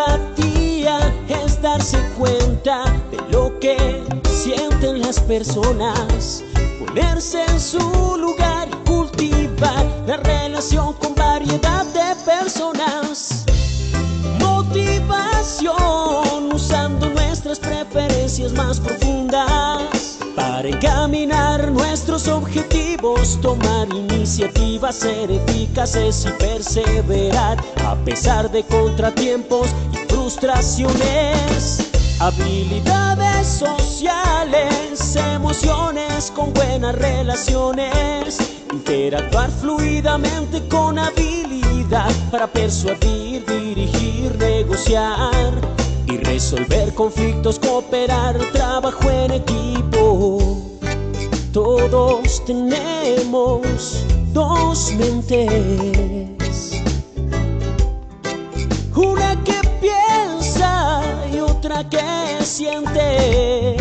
empatía es darse cuenta de lo que sienten las personas, ponerse en su lugar y cultivar la relación con variedad de personas. Motivación usando nuestras preferencias más profundas para encaminar nuestros objetivos, tomar iniciativas, ser eficaces y perseverar a pesar de contratiempos y frustraciones. Habilidades sociales, emociones con buenas relaciones, interactuar fluidamente con habilidad para persuadir, dirigir, negociar y resolver conflictos, cooperar, trabajo en equipo. Todos tenemos dos mentes, una que piensa y otra que siente.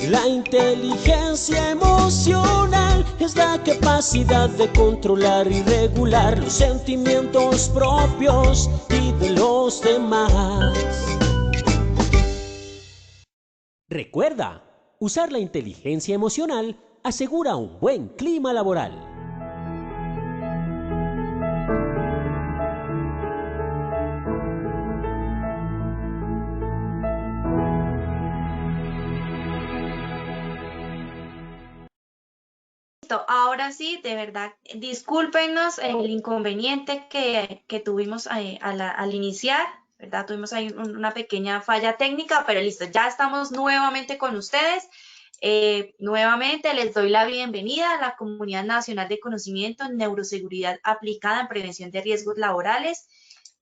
La inteligencia emocional es la capacidad de controlar y regular los sentimientos propios y de los demás. Recuerda, usar la inteligencia emocional asegura un buen clima laboral. Ahora sí, de verdad, discúlpenos el inconveniente que tuvimos al iniciar, ¿verdad? Tuvimos ahí una pequeña falla técnica, pero listo, ya estamos nuevamente con ustedes. Nuevamente les doy la bienvenida a la Comunidad Nacional de Conocimiento en Neuroseguridad Aplicada en Prevención de Riesgos Laborales.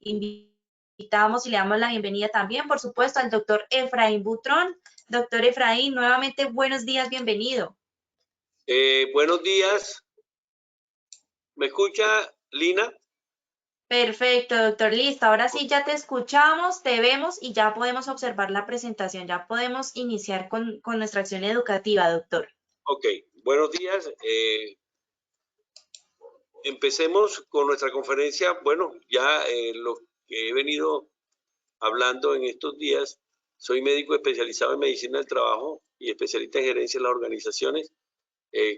Invitamos y le damos la bienvenida también, por supuesto, al doctor Efraín Butrón. Doctor Efraín, nuevamente buenos días, bienvenido. Buenos días. ¿Me escucha, Lina? Perfecto, doctor. Listo. Ahora sí ya te escuchamos, te vemos y ya podemos observar la presentación. Ya podemos iniciar con nuestra acción educativa, doctor. Ok. Buenos días. Empecemos con nuestra conferencia. Bueno, ya lo que he venido hablando en estos días, soy médico especializado en medicina del trabajo y especialista en gerencia de las organizaciones,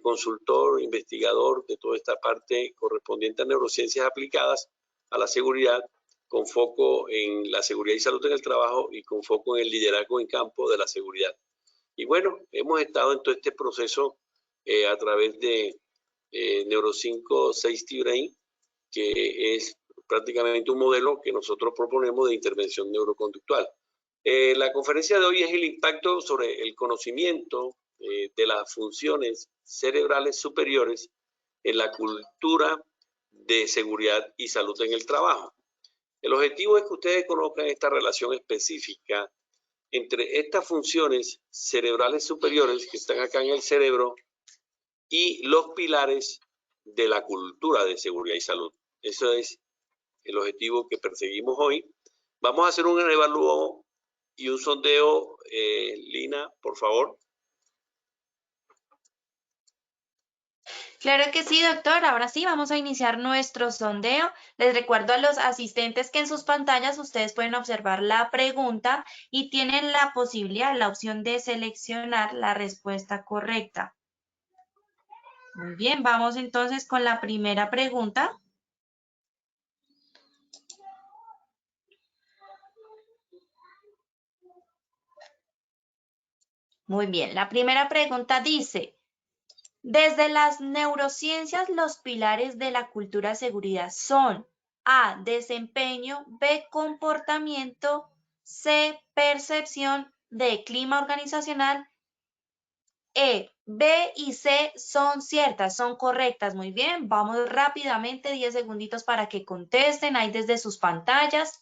consultor, investigador de toda esta parte correspondiente a neurociencias aplicadas a la seguridad, con foco en la seguridad y salud en el trabajo y con foco en el liderazgo en campo de la seguridad. Y bueno, hemos estado en todo este proceso a través de Neuro5 Safety Brain, que es prácticamente un modelo que nosotros proponemos de intervención neuroconductual. La conferencia de hoy es el impacto sobre el conocimiento de las funciones cerebrales superiores en la cultura de seguridad y salud en el trabajo. El objetivo es que ustedes conozcan esta relación específica entre estas funciones cerebrales superiores que están acá en el cerebro y los pilares de la cultura de seguridad y salud. Eso es el objetivo que perseguimos hoy. Vamos a hacer un evalúo y un sondeo. Lina, por favor. Claro que sí, doctor. Ahora sí, vamos a iniciar nuestro sondeo. Les recuerdo a los asistentes que en sus pantallas ustedes pueden observar la pregunta y tienen la posibilidad, la opción de seleccionar la respuesta correcta. Muy bien, vamos entonces con la primera pregunta. Muy bien, la primera pregunta dice, desde las neurociencias los pilares de la cultura de seguridad son A, desempeño, B, comportamiento, C, percepción, D, clima organizacional, E, B y C son ciertas, son correctas. Muy bien, vamos rápidamente, 10 segunditos para que contesten ahí desde sus pantallas.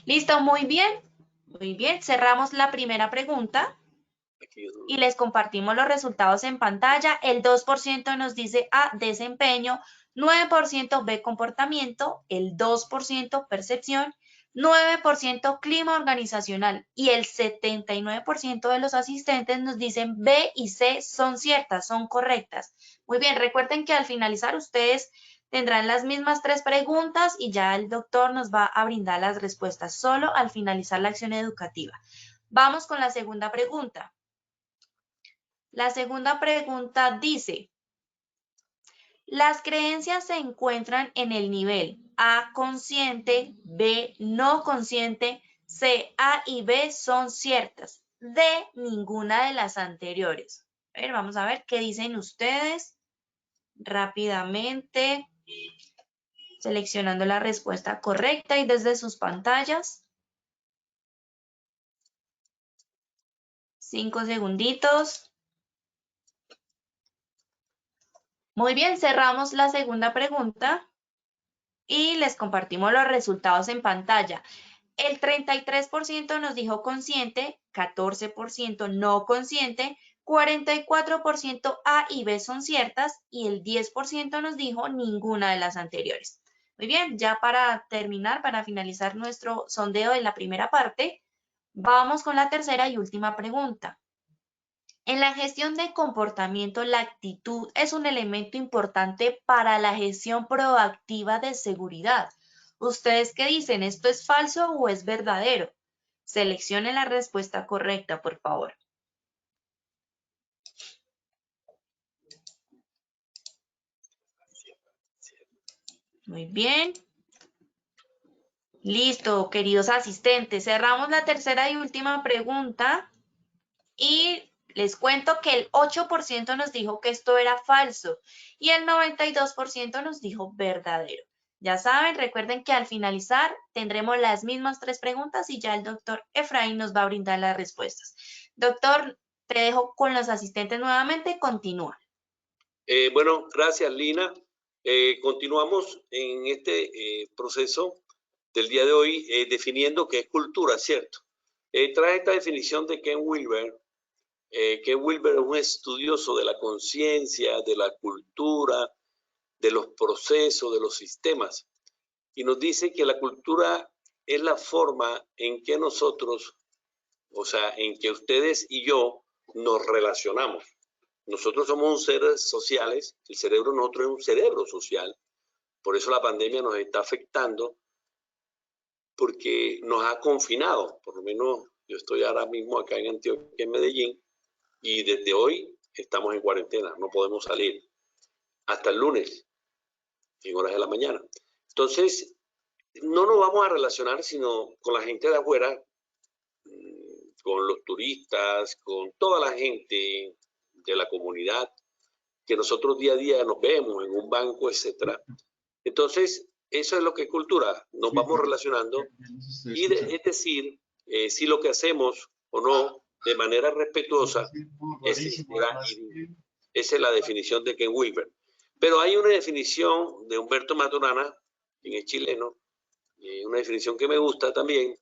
Listo, muy bien. Muy bien, cerramos la primera pregunta y les compartimos los resultados en pantalla. El 2% nos dice A, desempeño, 9% B, comportamiento, el 2% percepción, 9% clima organizacional y el 79% de los asistentes nos dicen B y C son ciertas, son correctas. Muy bien, recuerden que al finalizar ustedes tendrán las mismas 3 preguntas y ya el doctor nos va a brindar las respuestas solo al finalizar la acción educativa. Vamos con la segunda pregunta. La segunda pregunta dice, las creencias se encuentran en el nivel A, consciente, B, no consciente, C, A y B son ciertas, D, ninguna de las anteriores. A ver, vamos a ver qué dicen ustedes rápidamente, seleccionando la respuesta correcta y desde sus pantallas. 5 segunditos. Muy bien, cerramos la segunda pregunta y les compartimos los resultados en pantalla. El 33% nos dijo consciente, 14% no consciente, 44% A y B son ciertas y el 10% nos dijo ninguna de las anteriores. Muy bien, ya para terminar, para finalizar nuestro sondeo de la primera parte, vamos con la tercera y última pregunta. En la gestión de comportamiento, la actitud es un elemento importante para la gestión proactiva de seguridad. ¿Ustedes qué dicen? ¿Esto es falso o es verdadero? Seleccionen la respuesta correcta, por favor. Muy bien. Listo, queridos asistentes. Cerramos la tercera y última pregunta y les cuento que el 8% nos dijo que esto era falso y el 92% nos dijo verdadero. Ya saben, recuerden que al finalizar tendremos las mismas 3 preguntas y ya el doctor Efraín nos va a brindar las respuestas. Doctor, te dejo con los asistentes nuevamente. Continúa. Bueno, gracias, Lina. Continuamos en este proceso del día de hoy definiendo qué es cultura, ¿cierto? Trae esta definición de Ken Wilber. Ken Wilber es un estudioso de la conciencia, de la cultura, de los procesos, de los sistemas. Y nos dice que la cultura es la forma en que nosotros, o sea, en que ustedes y yo nos relacionamos. Nosotros somos seres sociales, el cerebro de nosotros es un cerebro social. Por eso la pandemia nos está afectando, porque nos ha confinado. Por lo menos yo estoy ahora mismo acá en Antioquia, en Medellín, y desde hoy estamos en cuarentena, no podemos salir hasta el lunes, en horas de la mañana. Entonces, no nos vamos a relacionar sino con la gente de afuera, con los turistas, con toda la gente de la comunidad, que nosotros día a día nos vemos en un banco, etc. Entonces, eso es lo que es cultura, nos vamos relacionando y es decir, si lo que hacemos o no, de manera respetuosa, esa es la definición de Ken Wilber. Pero hay una definición de Humberto Maturana, quien es chileno, una definición que me gusta también,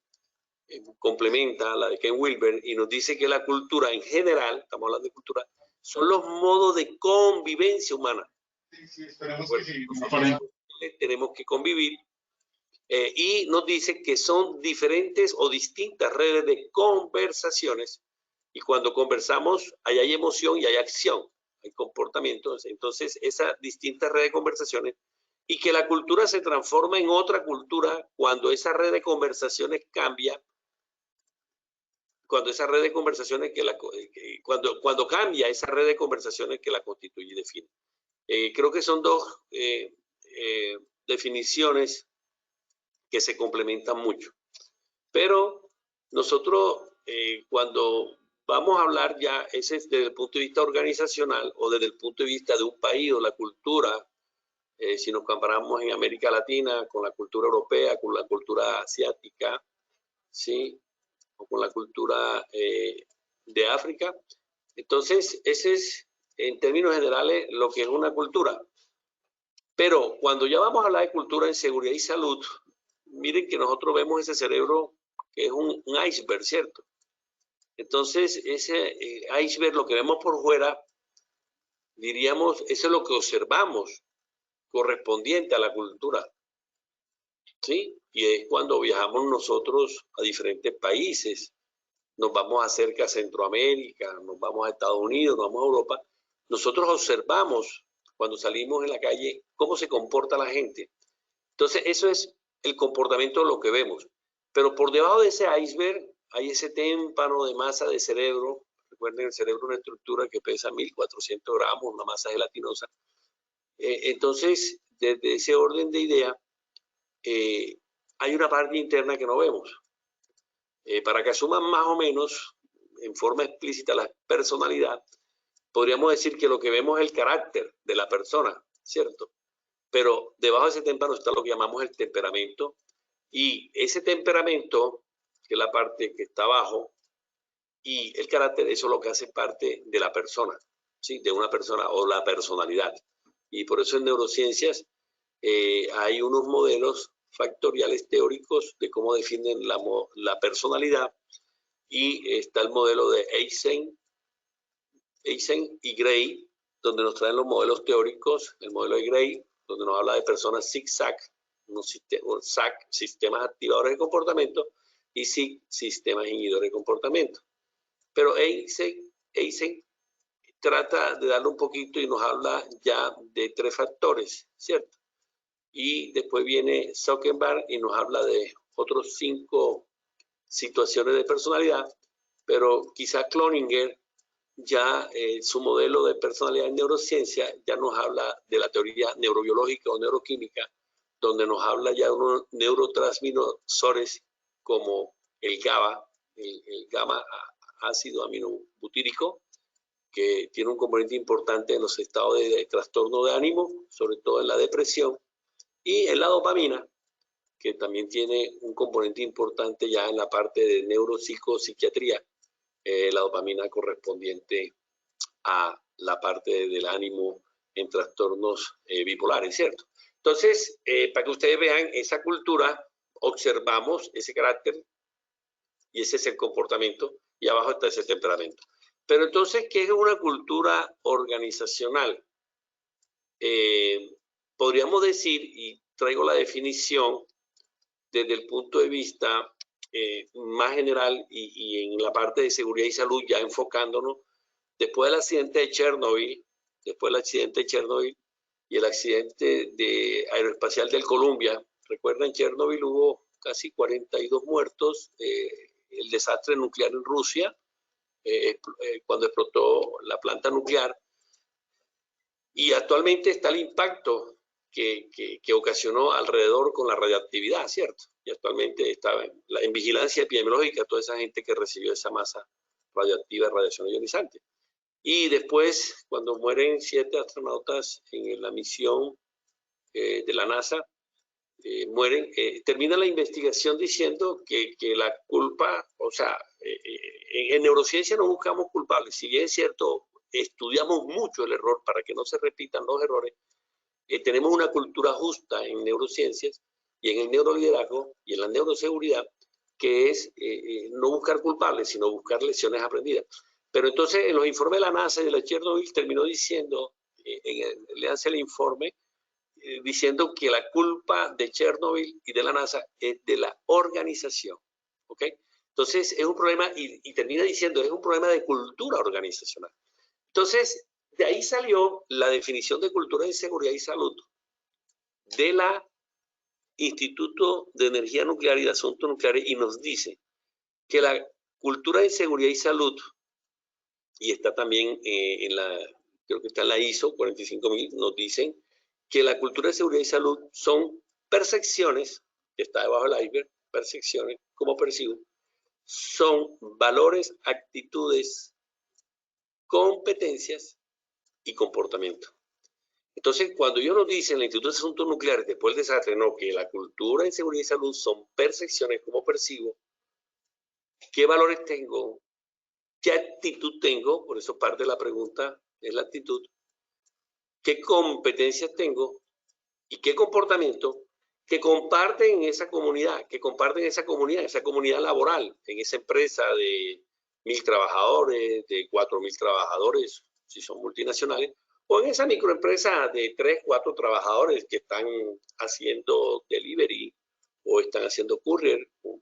complementa a la de Ken Wilber y nos dice que la cultura en general, estamos hablando de cultura, son los modos de convivencia humana. Sí, esperemos que sí. Tenemos que convivir y nos dice que son diferentes o distintas redes de conversaciones y cuando conversamos hay emoción y hay acción, hay comportamientos, entonces esa distinta red de conversaciones y que la cultura se transforma en otra cultura cuando esa red de conversaciones cambia, cuando esa red de conversaciones cuando cambia esa red de conversaciones que la constituye y define. Creo que son dos definiciones que se complementan mucho. Pero nosotros cuando vamos a hablar ya, ese es desde el punto de vista organizacional o desde el punto de vista de un país o la cultura, si nos comparamos en América Latina con la cultura europea, con la cultura asiática, ¿sí? O con la cultura de África. Entonces, ese es, en términos generales, lo que es una cultura. Pero cuando ya vamos a hablar de cultura en seguridad y salud, miren que nosotros vemos ese cerebro que es un iceberg, ¿cierto? Entonces, ese iceberg, lo que vemos por fuera, diríamos, eso es lo que observamos correspondiente a la cultura, ¿sí? Y es cuando viajamos nosotros a diferentes países, nos vamos acerca a Centroamérica, nos vamos a Estados Unidos, nos vamos a Europa, nosotros observamos cuando salimos en la calle cómo se comporta la gente. Entonces, eso es el comportamiento de lo que vemos. Pero por debajo de ese iceberg hay ese témpano de masa de cerebro. Recuerden, el cerebro es una estructura que pesa 1400 gramos, una masa gelatinosa. Entonces, desde ese orden de idea, hay una parte interna que no vemos. Para que asuman más o menos, en forma explícita, la personalidad, podríamos decir que lo que vemos es el carácter de la persona, ¿cierto? Pero debajo de ese témpano está lo que llamamos el temperamento. Y ese temperamento, que es la parte que está abajo, y el carácter, eso es lo que hace parte de la persona, ¿sí? De una persona o la personalidad. Y por eso en neurociencias hay unos modelos factoriales teóricos de cómo definen la personalidad, y está el modelo de Eysenck y Gray, donde nos traen los modelos teóricos, el modelo de Gray, donde nos habla de personas zigzag, sistemas activadores de comportamiento, y SIG, sistemas inhibidores de comportamiento. Pero Eysenck trata de darle un poquito y nos habla ya de 3 factores, ¿cierto? Y después viene Zuckerberg y nos habla de otros 5 situaciones de personalidad, pero quizá Cloninger, ya su modelo de personalidad en neurociencia, ya nos habla de la teoría neurobiológica o neuroquímica, donde nos habla ya de unos neurotransmisores como el GABA, el gamma ácido aminobutírico, que tiene un componente importante en los estados de trastorno de ánimo, sobre todo en la depresión, y en la dopamina, que también tiene un componente importante ya en la parte de neuropsicopsiquiatría, la dopamina correspondiente a la parte del ánimo en trastornos bipolares, ¿cierto? Entonces, para que ustedes vean esa cultura, observamos ese carácter y ese es el comportamiento, y abajo está ese temperamento. Pero entonces, ¿qué es una cultura organizacional? Podríamos decir, y traigo la definición desde el punto de vista más general y en la parte de seguridad y salud, ya enfocándonos, después del accidente de Chernobyl, y el accidente aeroespacial del Columbia, recuerden, en Chernobyl hubo casi 42 muertos, el desastre nuclear en Rusia, cuando explotó la planta nuclear, y actualmente está el impacto que ocasionó alrededor con la radioactividad, ¿cierto? Y actualmente está en vigilancia epidemiológica toda esa gente que recibió esa masa radioactiva de radiación ionizante. Y después, cuando mueren 7 astronautas en la misión de la NASA, mueren, termina la investigación diciendo que la culpa, o sea, en neurociencia no buscamos culpables, si bien es cierto, estudiamos mucho el error para que no se repitan los errores. Tenemos una cultura justa en neurociencias y en el neuroliderazgo y en la neuroseguridad, que es no buscar culpables, sino buscar lecciones aprendidas. Pero entonces en los informes de la NASA y de la Chernobyl terminó diciendo, le hace el informe, diciendo que la culpa de Chernobyl y de la NASA es de la organización, ¿ok? Entonces es un problema, y termina diciendo, es un problema de cultura organizacional. Entonces, de ahí salió la definición de cultura de seguridad y salud de la Instituto de Energía Nuclear y de Asuntos Nucleares, y nos dice que la cultura de seguridad y salud, y está también creo que está en la ISO 45000, nos dicen que la cultura de seguridad y salud son percepciones, que está debajo del iceberg, percepciones, como percibo, son valores, actitudes, competencias y comportamiento. Entonces, cuando ellos nos dicen en el Instituto de Asuntos Nucleares, después del desastre, no, que la cultura de seguridad y salud son percepciones, como percibo, qué valores tengo, qué actitud tengo, por eso parte de la pregunta es la actitud, qué competencias tengo y qué comportamiento que comparten en esa comunidad, esa comunidad laboral, en esa empresa de 1000 trabajadores, de 4000 trabajadores, si son multinacionales, o en esa microempresa de 3, 4 trabajadores que están haciendo delivery o están haciendo courier o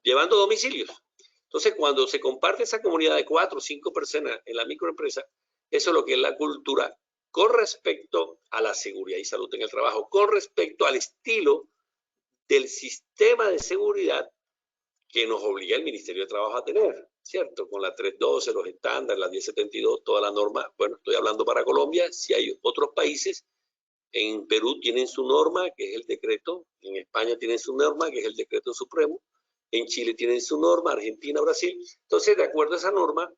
llevando domicilios. Entonces, cuando se comparte esa comunidad de 4 o 5 personas en la microempresa, eso es lo que es la cultura con respecto a la seguridad y salud en el trabajo, con respecto al estilo del sistema de seguridad que nos obliga el Ministerio de Trabajo a tener, ¿cierto? Con la 312, los estándares, la 1072, toda la norma. Bueno, estoy hablando para Colombia. Si hay otros países, en Perú tienen su norma, que es el decreto. En España tienen su norma, que es el decreto supremo. En Chile tienen su norma, Argentina, Brasil. Entonces, de acuerdo a esa norma,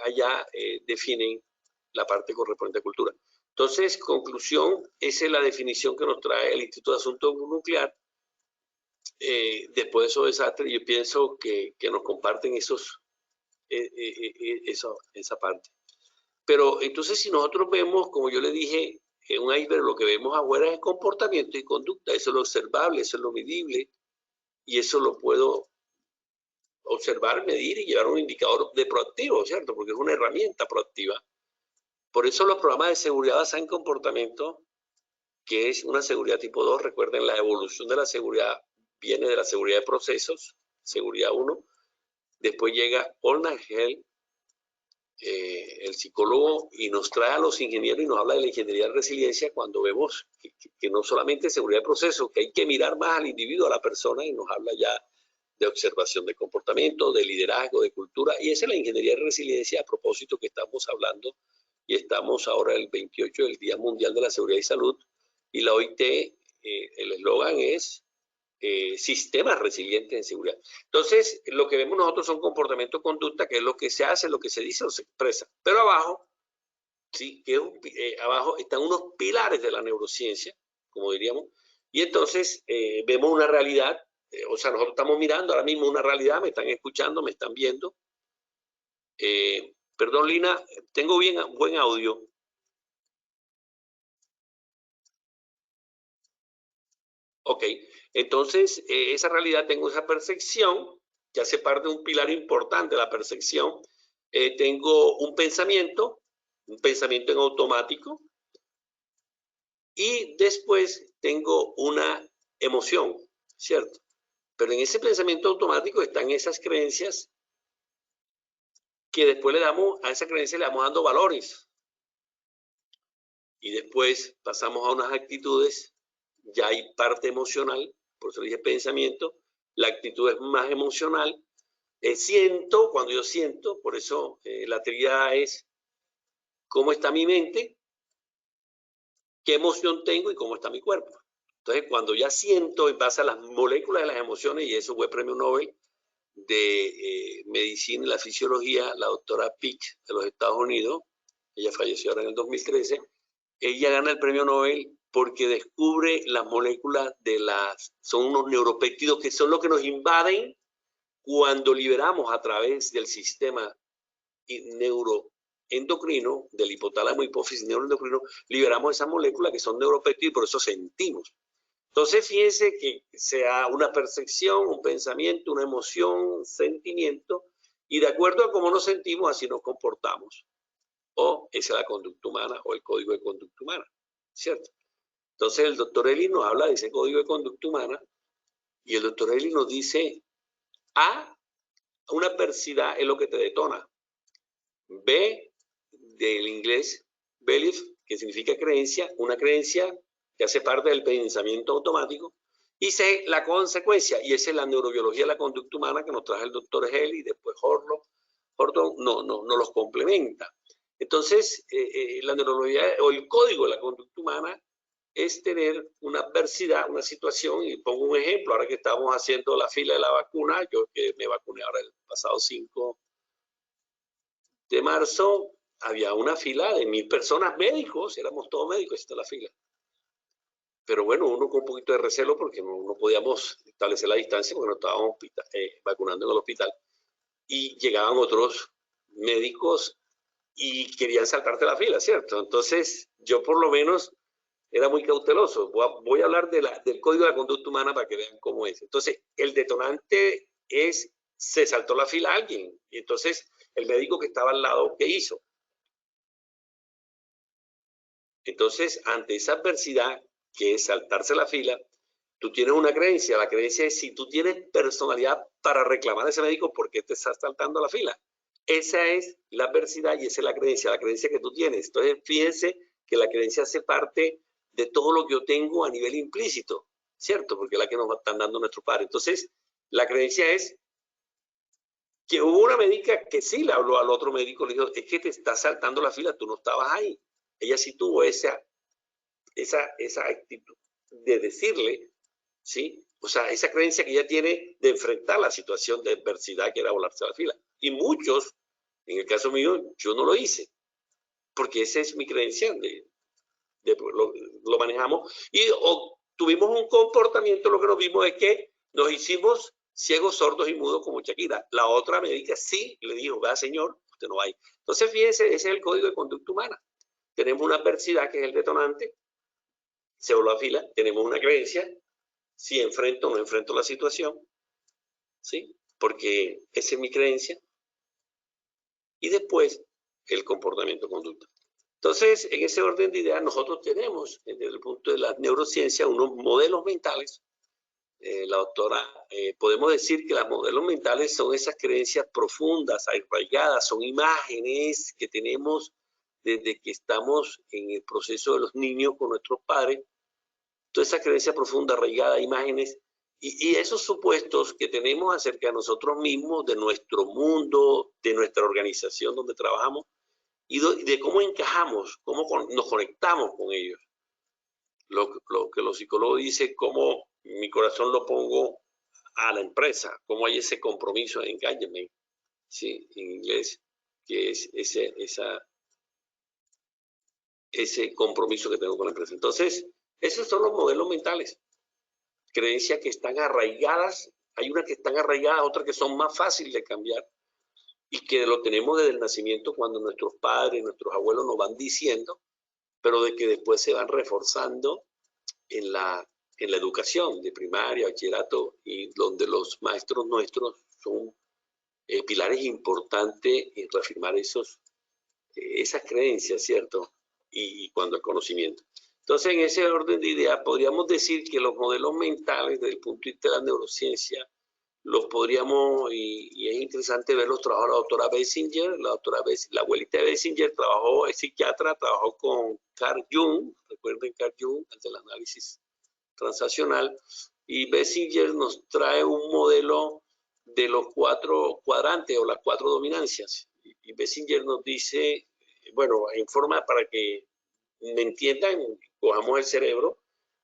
allá definen la parte correspondiente a cultura. Entonces, conclusión, esa es la definición que nos trae el Instituto de Asuntos Nuclear. Después de esos desastres, yo pienso que nos comparten esa parte. Pero entonces, si nosotros vemos, como yo le dije, un iceberg, lo que vemos afuera es comportamiento y conducta. Eso es lo observable, eso es lo medible, y eso lo puedo observar, medir y llevar un indicador de proactivo, ¿cierto? Porque es una herramienta proactiva. Por eso los programas de seguridad basada en comportamiento, que es una seguridad tipo 2, recuerden, la evolución de la seguridad viene de la seguridad de procesos, seguridad 1. Después llega Olnagel, el psicólogo, y nos trae a los ingenieros y nos habla de la ingeniería de resiliencia cuando vemos que no solamente seguridad de procesos, que hay que mirar más al individuo, a la persona, y nos habla ya de observación de comportamiento, de liderazgo, de cultura, y esa es la ingeniería de resiliencia a propósito que estamos hablando, y estamos ahora el 28 del Día Mundial de la Seguridad y Salud, y la OIT, el eslogan es sistemas resilientes en seguridad. Entonces, lo que vemos nosotros son comportamiento, conducta, que es lo que se hace, lo que se dice o se expresa. Pero abajo, sí, abajo están unos pilares de la neurociencia, como diríamos, y entonces vemos una realidad, o sea, nosotros estamos mirando ahora mismo una realidad, me están escuchando, me están viendo. Perdón, Lina, tengo buen audio. Ok, entonces esa realidad, tengo esa percepción, que hace parte de un pilar importante de la percepción. Tengo un pensamiento en automático, y después tengo una emoción, ¿cierto? Pero en ese pensamiento automático están esas creencias que después a esa creencia le vamos dando valores. Y después pasamos a unas actitudes, ya hay parte emocional, por eso dije pensamiento, la actitud es más emocional. Siento, cuando yo siento, por eso la tríada es cómo está mi mente, qué emoción tengo y cómo está mi cuerpo. Entonces, cuando ya siento en base a las moléculas de las emociones, y eso fue premio Nobel de medicina y la fisiología, la doctora Pick de los Estados Unidos, ella falleció ahora en el 2013, ella gana el premio Nobel porque descubre las moléculas son unos neuropéptidos que son los que nos invaden cuando liberamos a través del sistema neuroendocrino, del hipotálamo, hipófisis, neuroendocrino, liberamos esas moléculas que son neuropéptidos y por eso sentimos. Entonces, fíjense que sea una percepción, un pensamiento, una emoción, un sentimiento, y de acuerdo a cómo nos sentimos, así nos comportamos. O esa es la conducta humana o el código de conducta humana, ¿cierto? Entonces, el doctor Eli nos habla de ese código de conducta humana, y el doctor Eli nos dice: A, una adversidad es lo que te detona. B, del inglés, belief, que significa creencia, una creencia que hace parte del pensamiento automático. Y C, la consecuencia, y esa es la neurobiología de la conducta humana que nos trae el doctor Hell, y después Horton no los complementa. Entonces, la neurología o el código de la conducta humana es tener una adversidad, una situación, y pongo un ejemplo, ahora que estamos haciendo la fila de la vacuna, yo que me vacuné ahora el pasado 5 de marzo, había una fila de 1000 personas, médicos, éramos todos médicos, esta es la fila. Pero bueno, uno con un poquito de recelo porque no podíamos establecer la distancia porque nos estábamos vacunando en el hospital. Y llegaban otros médicos y querían saltarte la fila, ¿cierto? Entonces, yo por lo menos era muy cauteloso. Voy a hablar del código de la conducta humana para que vean cómo es. Entonces, el detonante es, se saltó la fila alguien. Y entonces, el médico que estaba al lado, ¿qué hizo? Entonces, ante esa adversidad, que es saltarse la fila, tú tienes una creencia. La creencia es si tú tienes personalidad para reclamar a ese médico, ¿por qué te estás saltando la fila? Esa es la adversidad y esa es la creencia que tú tienes. Entonces, fíjense que la creencia hace parte de todo lo que yo tengo a nivel implícito, ¿cierto? Porque es la que nos están dando nuestros padres. Entonces, la creencia es que hubo una médica que sí le habló al otro médico, le dijo, es que te estás saltando la fila, tú no estabas ahí. Ella sí tuvo esa actitud de decirle, ¿sí? O sea, esa creencia que ella tiene de enfrentar la situación de adversidad que era volarse la fila. Y muchos, en el caso mío, yo no lo hice, porque esa es mi creencia, lo manejamos, y tuvimos un comportamiento, lo que nos vimos es que nos hicimos ciegos, sordos y mudos como Shakira. La otra médica sí le dijo, vea señor, usted no va ahí. Entonces, fíjense, ese es el código de conducta humana. Tenemos una adversidad que es el detonante, se voló a fila, tenemos una creencia, si enfrento o no enfrento la situación, ¿sí? Porque esa es mi creencia. Y después, el comportamiento conducta. Entonces, en ese orden de ideas, nosotros tenemos, desde el punto de la neurociencia, unos modelos mentales. La doctora, podemos decir que los modelos mentales son esas creencias profundas, arraigadas, son imágenes que tenemos desde que estamos en el proceso de los niños con nuestros padres. Toda esa creencia profunda, arraigada, imágenes, y esos supuestos que tenemos acerca de nosotros mismos, de nuestro mundo, de nuestra organización donde trabajamos, y de cómo encajamos, cómo nos conectamos con ellos. Lo que los psicólogos dicen, cómo mi corazón lo pongo a la empresa, cómo hay ese compromiso, engagement, ¿sí? En inglés, que es ese compromiso que tengo con la empresa. Entonces, esos son los modelos mentales. Creencias que están arraigadas, hay unas que están arraigadas, otras que son más fáciles de cambiar y que lo tenemos desde el nacimiento cuando nuestros padres, nuestros abuelos nos van diciendo, pero de que después se van reforzando en la educación de primaria, bachillerato, y donde los maestros nuestros son pilares importantes en reafirmar esas creencias, ¿cierto? Y cuando el conocimiento. Entonces, en ese orden de ideas, podríamos decir que los modelos mentales, desde el punto de vista de la neurociencia, los podríamos, y es interesante ver los trabajos de la doctora Bessinger. La abuelita de Bessinger trabajó, es psiquiatra, trabajó con Carl Jung, recuerden Carl Jung, el del análisis transaccional, y Bessinger nos trae un modelo de los 4 cuadrantes o las 4 dominancias. Y Bessinger nos dice, bueno, en forma para que me entiendan, cojamos el cerebro,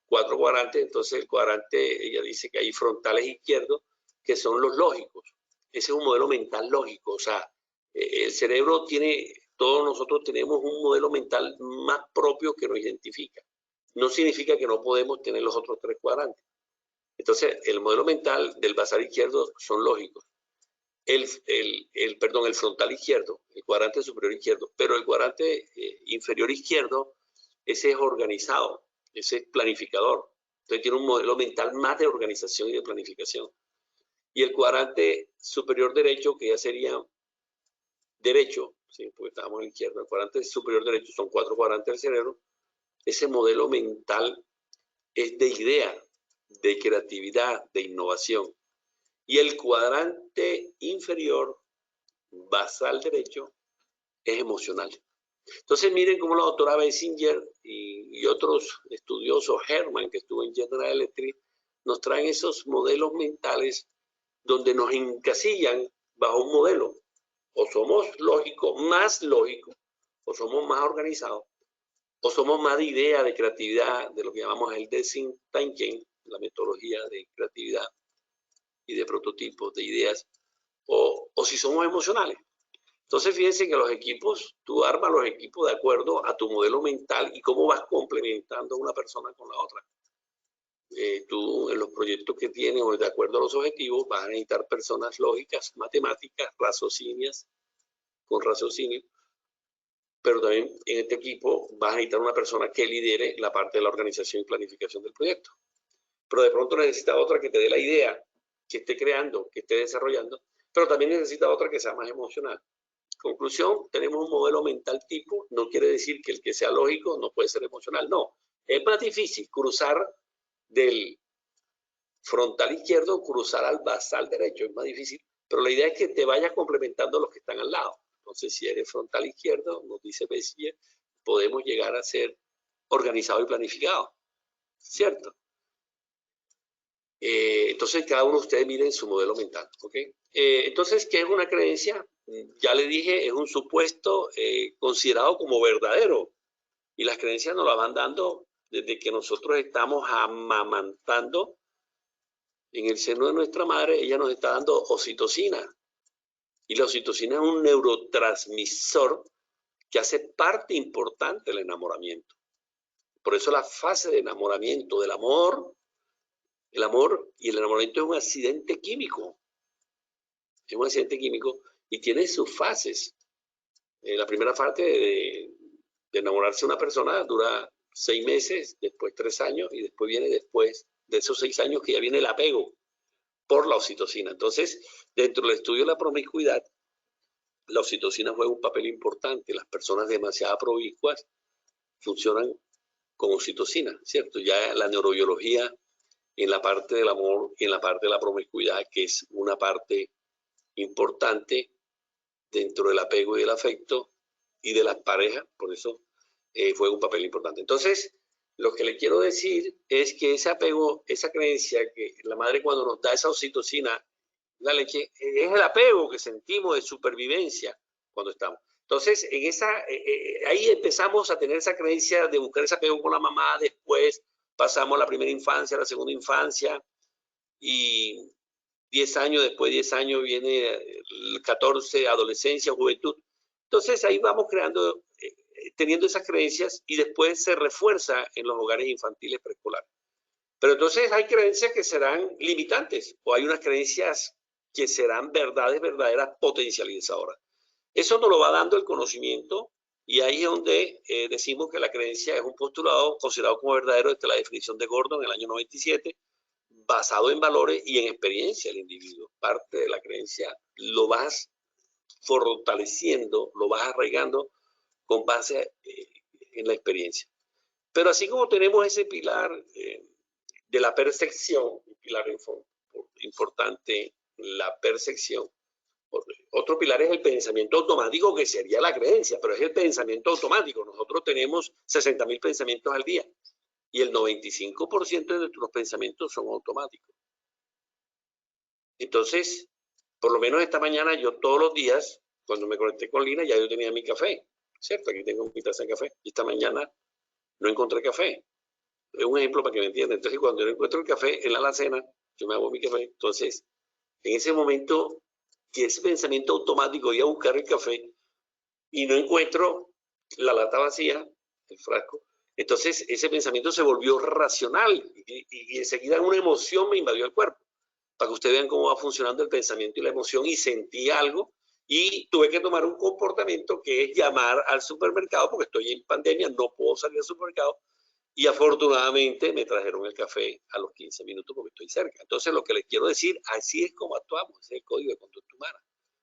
4 cuadrantes, entonces el cuadrante, ella dice que hay frontales izquierdos, que son los lógicos. Ese es un modelo mental lógico, o sea, el cerebro tiene, todos nosotros tenemos un modelo mental más propio que nos identifica. No significa que no podemos tener los otros 3 cuadrantes. Entonces, el modelo mental del basal izquierdo son lógicos. El frontal izquierdo, el cuadrante superior izquierdo, pero el cuadrante inferior izquierdo, ese es organizado, ese es planificador. Entonces tiene un modelo mental más de organización y de planificación. Y el cuadrante superior derecho, que ya sería derecho, ¿sí? Porque estábamos en la izquierda, el cuadrante superior derecho son 4 cuadrantes del cerebro. Ese modelo mental es de idea, de creatividad, de innovación. Y el cuadrante inferior, basal derecho, es emocional. Entonces miren cómo la doctora Bessinger y otros estudiosos, Herman, que estuvo en General Electric, nos traen esos modelos mentales donde nos encasillan bajo un modelo. O somos lógicos, más lógicos, o somos más organizados, o somos más de idea, de creatividad, de lo que llamamos el design thinking, la metodología de creatividad y de prototipos, de ideas, o si somos emocionales. Entonces, fíjense que los equipos, tú armas los equipos de acuerdo a tu modelo mental y cómo vas complementando una persona con la otra. Tú, en los proyectos que tienes, o de acuerdo a los objetivos, vas a necesitar personas lógicas, matemáticas, con raciocinio, pero también en este equipo vas a necesitar una persona que lidere la parte de la organización y planificación del proyecto. Pero de pronto necesita otra que te dé la idea, que esté creando, que esté desarrollando, pero también necesita otra que sea más emocional. conclusión, tenemos un modelo mental tipo, no quiere decir que el que sea lógico no puede ser emocional, no. Es más difícil cruzar del frontal izquierdo, cruzar al basal derecho, es más difícil, pero la idea es que te vayas complementando los que están al lado. Entonces, si eres frontal izquierdo, nos dice Bézier, podemos llegar a ser organizado y planificado, ¿cierto? Entonces, cada uno de ustedes miren su modelo mental, ¿ok? Entonces, ¿qué es una creencia? Ya le dije, es un supuesto considerado como verdadero. Y las creencias nos las van dando desde que nosotros estamos amamantando en el seno de nuestra madre. Ella nos está dando oxitocina. Y la oxitocina es un neurotransmisor que hace parte importante del enamoramiento. Por eso la fase de enamoramiento del amor, el amor y el enamoramiento es un accidente químico. Es un accidente químico y tiene sus fases. La primera fase de enamorarse de una persona dura 6 meses, después 3 años y después viene después de esos 6 años que ya viene el apego por la oxitocina. Entonces, dentro del estudio de la promiscuidad, la oxitocina juega un papel importante. Las personas demasiado promiscuas funcionan con oxitocina, ¿cierto? Ya la neurobiología en la parte del amor y en la parte de la promiscuidad, que es una parte importante dentro del apego y del afecto y de las parejas, por eso juega un papel importante. Entonces, lo que le quiero decir es que ese apego, esa creencia que la madre cuando nos da esa oxitocina, la leche, es el apego que sentimos de supervivencia cuando estamos. Entonces, en ahí empezamos a tener esa creencia de buscar ese apego con la mamá, después pasamos a la primera infancia, a la segunda infancia, y 10 años, después de 10 años viene el 14, adolescencia, juventud. Entonces ahí vamos creando, teniendo esas creencias y después se refuerza en los hogares infantiles preescolares. Pero entonces hay creencias que serán limitantes o hay unas creencias que serán verdades verdaderas potencializadoras. Eso nos lo va dando el conocimiento y ahí es donde decimos que la creencia es un postulado considerado como verdadero desde la definición de Gordon en el año 97, basado en valores y en experiencia del individuo. Parte de la creencia lo vas fortaleciendo, lo vas arraigando con base en la experiencia. Pero así como tenemos ese pilar de la percepción, un pilar importante, la percepción, otro pilar es el pensamiento automático, que sería la creencia, pero es el pensamiento automático. Nosotros tenemos 60.000 pensamientos al día y el 95% de nuestros pensamientos son automáticos. Entonces, por lo menos esta mañana yo todos los días, cuando me conecté con Lina, ya yo tenía mi café, ¿cierto? Aquí tengo mi taza de café. Y esta mañana no encontré café. Es un ejemplo para que me entiendan. Entonces, cuando yo no encuentro el café en la alacena, yo me hago mi café. Entonces, en ese momento, que ese pensamiento automático de ir a buscar el café y no encuentro la lata vacía, el frasco, entonces ese pensamiento se volvió racional y enseguida una emoción me invadió el cuerpo. Para que ustedes vean cómo va funcionando el pensamiento y la emoción, y sentí algo y tuve que tomar un comportamiento que es llamar al supermercado porque estoy en pandemia, no puedo salir al supermercado y afortunadamente me trajeron el café a los 15 minutos porque estoy cerca. Entonces lo que les quiero decir, así es como actuamos, ese es el código de conducta humana.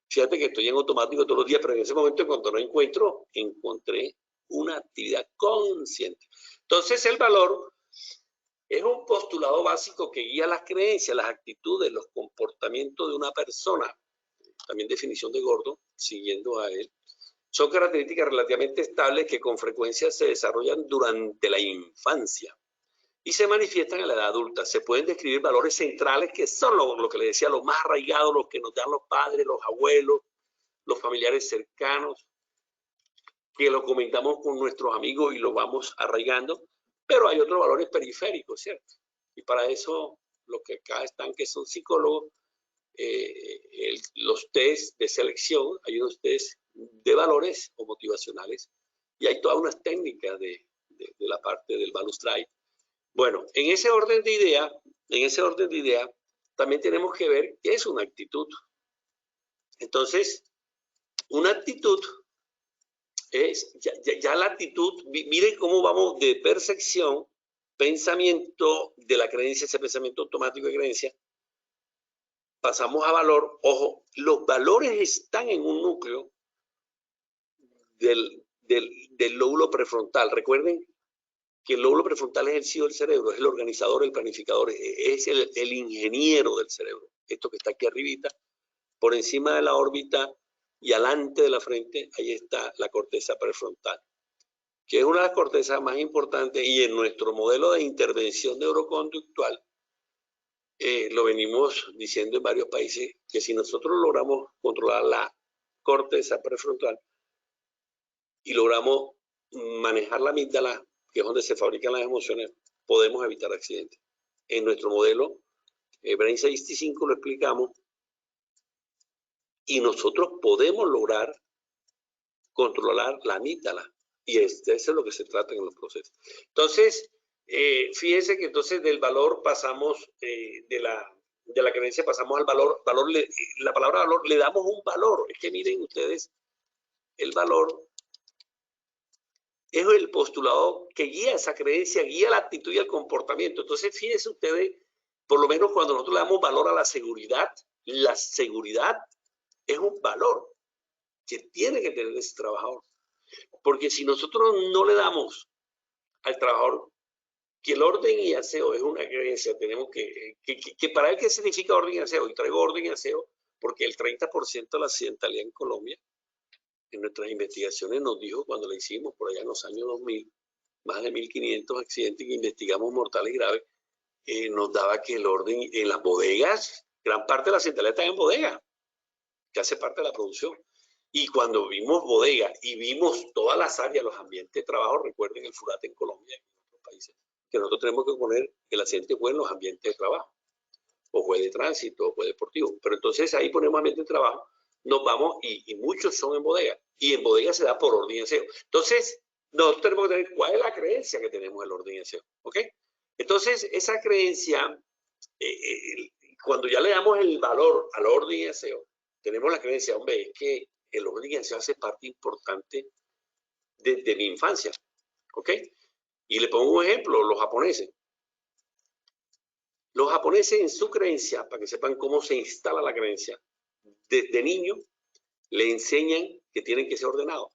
Fíjate que estoy en automático todos los días, pero en ese momento cuando no encuentro, encontré una actividad consciente. Entonces el valor es un postulado básico que guía las creencias, las actitudes, los comportamientos de una persona. También definición de Gordon, siguiendo a él. Son características relativamente estables que con frecuencia se desarrollan durante la infancia y se manifiestan en la edad adulta. Se pueden describir valores centrales que son lo que les decía, los más arraigados, los que nos dan los padres, los abuelos, los familiares cercanos, que lo comentamos con nuestros amigos y lo vamos arraigando, pero hay otros valores periféricos, ¿cierto? Y para eso los que acá están, que son psicólogos, los test de selección, hay unos test de valores o motivacionales y hay todas unas técnicas de la parte del Value Drive. Bueno, en ese orden de idea, también tenemos que ver qué es una actitud. Entonces, una actitud es ya la actitud, miren cómo vamos de percepción, pensamiento de la creencia, ese pensamiento automático de creencia, pasamos a valor. Ojo, los valores están en un núcleo del lóbulo prefrontal. Recuerden que el lóbulo prefrontal es el CEO del cerebro, es el organizador, el planificador, es el ingeniero del cerebro. Esto que está aquí arribita, por encima de la órbita y alante de la frente, ahí está la corteza prefrontal, que es una de las cortezas más importantes, y en nuestro modelo de intervención neuroconductual, lo venimos diciendo en varios países, que si nosotros logramos controlar la corteza prefrontal y logramos manejar la amígdala, que es donde se fabrican las emociones, podemos evitar accidentes. En nuestro modelo Brain 65 lo explicamos, y nosotros podemos lograr controlar la amígdala, y eso es lo que se trata en los procesos. Entonces, fíjense que entonces del valor pasamos, de la creencia pasamos al valor. La palabra valor, le damos un valor. Es que miren ustedes, el valor es el postulado que guía esa creencia, guía la actitud y el comportamiento. Entonces, fíjense ustedes, por lo menos cuando nosotros le damos valor a la seguridad es un valor que tiene que tener ese trabajador. Porque si nosotros no le damos al trabajador que el orden y aseo es una creencia, tenemos que para él, ¿qué significa orden y aseo? Y traigo orden y aseo porque el 30% de la accidentalidad en Colombia, en nuestras investigaciones nos dijo, cuando la hicimos por allá en los años 2000, más de 1.500 accidentes que investigamos mortales y graves, nos daba que el orden en las bodegas, gran parte de la accidentalidad está en bodega, que hace parte de la producción. Y cuando vimos bodega y vimos todas las áreas, los ambientes de trabajo, recuerden el FURAT en Colombia y en otros países, que nosotros tenemos que poner el accidente fue en los ambientes de trabajo, o fue de tránsito, o fue deportivo. Pero entonces ahí ponemos ambiente de trabajo, nos vamos, y muchos son en bodega, y en bodega se da por orden y aseo. Entonces, nosotros tenemos que tener cuál es la creencia que tenemos del orden y aseo, ¿ok? Entonces, esa creencia, cuando ya le damos el valor al orden y aseo, tenemos la creencia, hombre, es que el orden y aseo hace parte importante de mi infancia, ¿ok? Y le pongo un ejemplo, los japoneses. Los japoneses en su creencia, para que sepan cómo se instala la creencia, desde niño le enseñan que tienen que ser ordenados.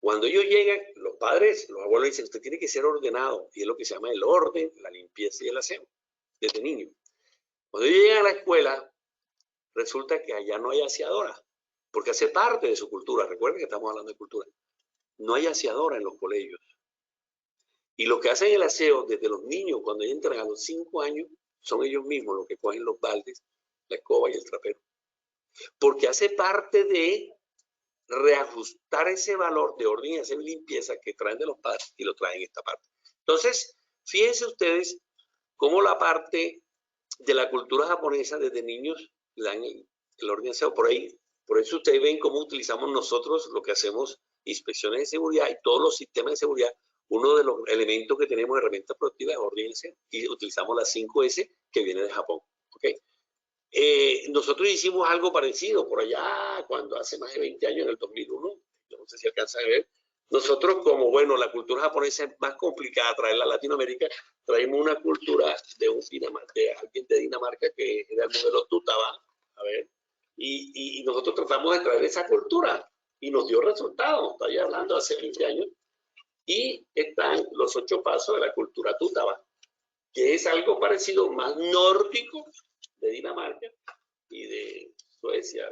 Cuando ellos llegan, los padres, los abuelos dicen, usted tiene que ser ordenado, y es lo que se llama el orden, la limpieza y el aseo, desde niño. Cuando ellos llegan a la escuela, resulta que allá no hay aseadora, porque hace parte de su cultura. Recuerden que estamos hablando de cultura. No hay aseadora en los colegios. Y los que hacen el aseo desde los niños, cuando entran a los 5 años, son ellos mismos los que cogen los baldes, la escoba y el trapero. Porque hace parte de reajustar ese valor de orden y aseo y limpieza que traen de los padres y lo traen en esta parte. Entonces, fíjense ustedes cómo la parte de la cultura japonesa desde niños le dan el orden y aseo por ahí. Por eso ustedes ven cómo utilizamos nosotros lo que hacemos, inspecciones de seguridad y todos los sistemas de seguridad. Uno de los elementos que tenemos de herramienta productiva es orden y aseo, y utilizamos la 5S que viene de Japón. ¿Okay? Nosotros hicimos algo parecido por allá cuando hace más de 20 años, en el 2001, yo no sé si alcanzan a ver. Nosotros, como bueno, la cultura japonesa es más complicada traerla a Latinoamérica, traemos una cultura de alguien de Dinamarca que era el modelo Tutaba, a ver, y nosotros tratamos de traer esa cultura y nos dio resultados. Estoy hablando hace 20 años. Y están los 8 pasos de la cultura Tutaba, que es algo parecido, más nórdico, de Dinamarca y de Suecia.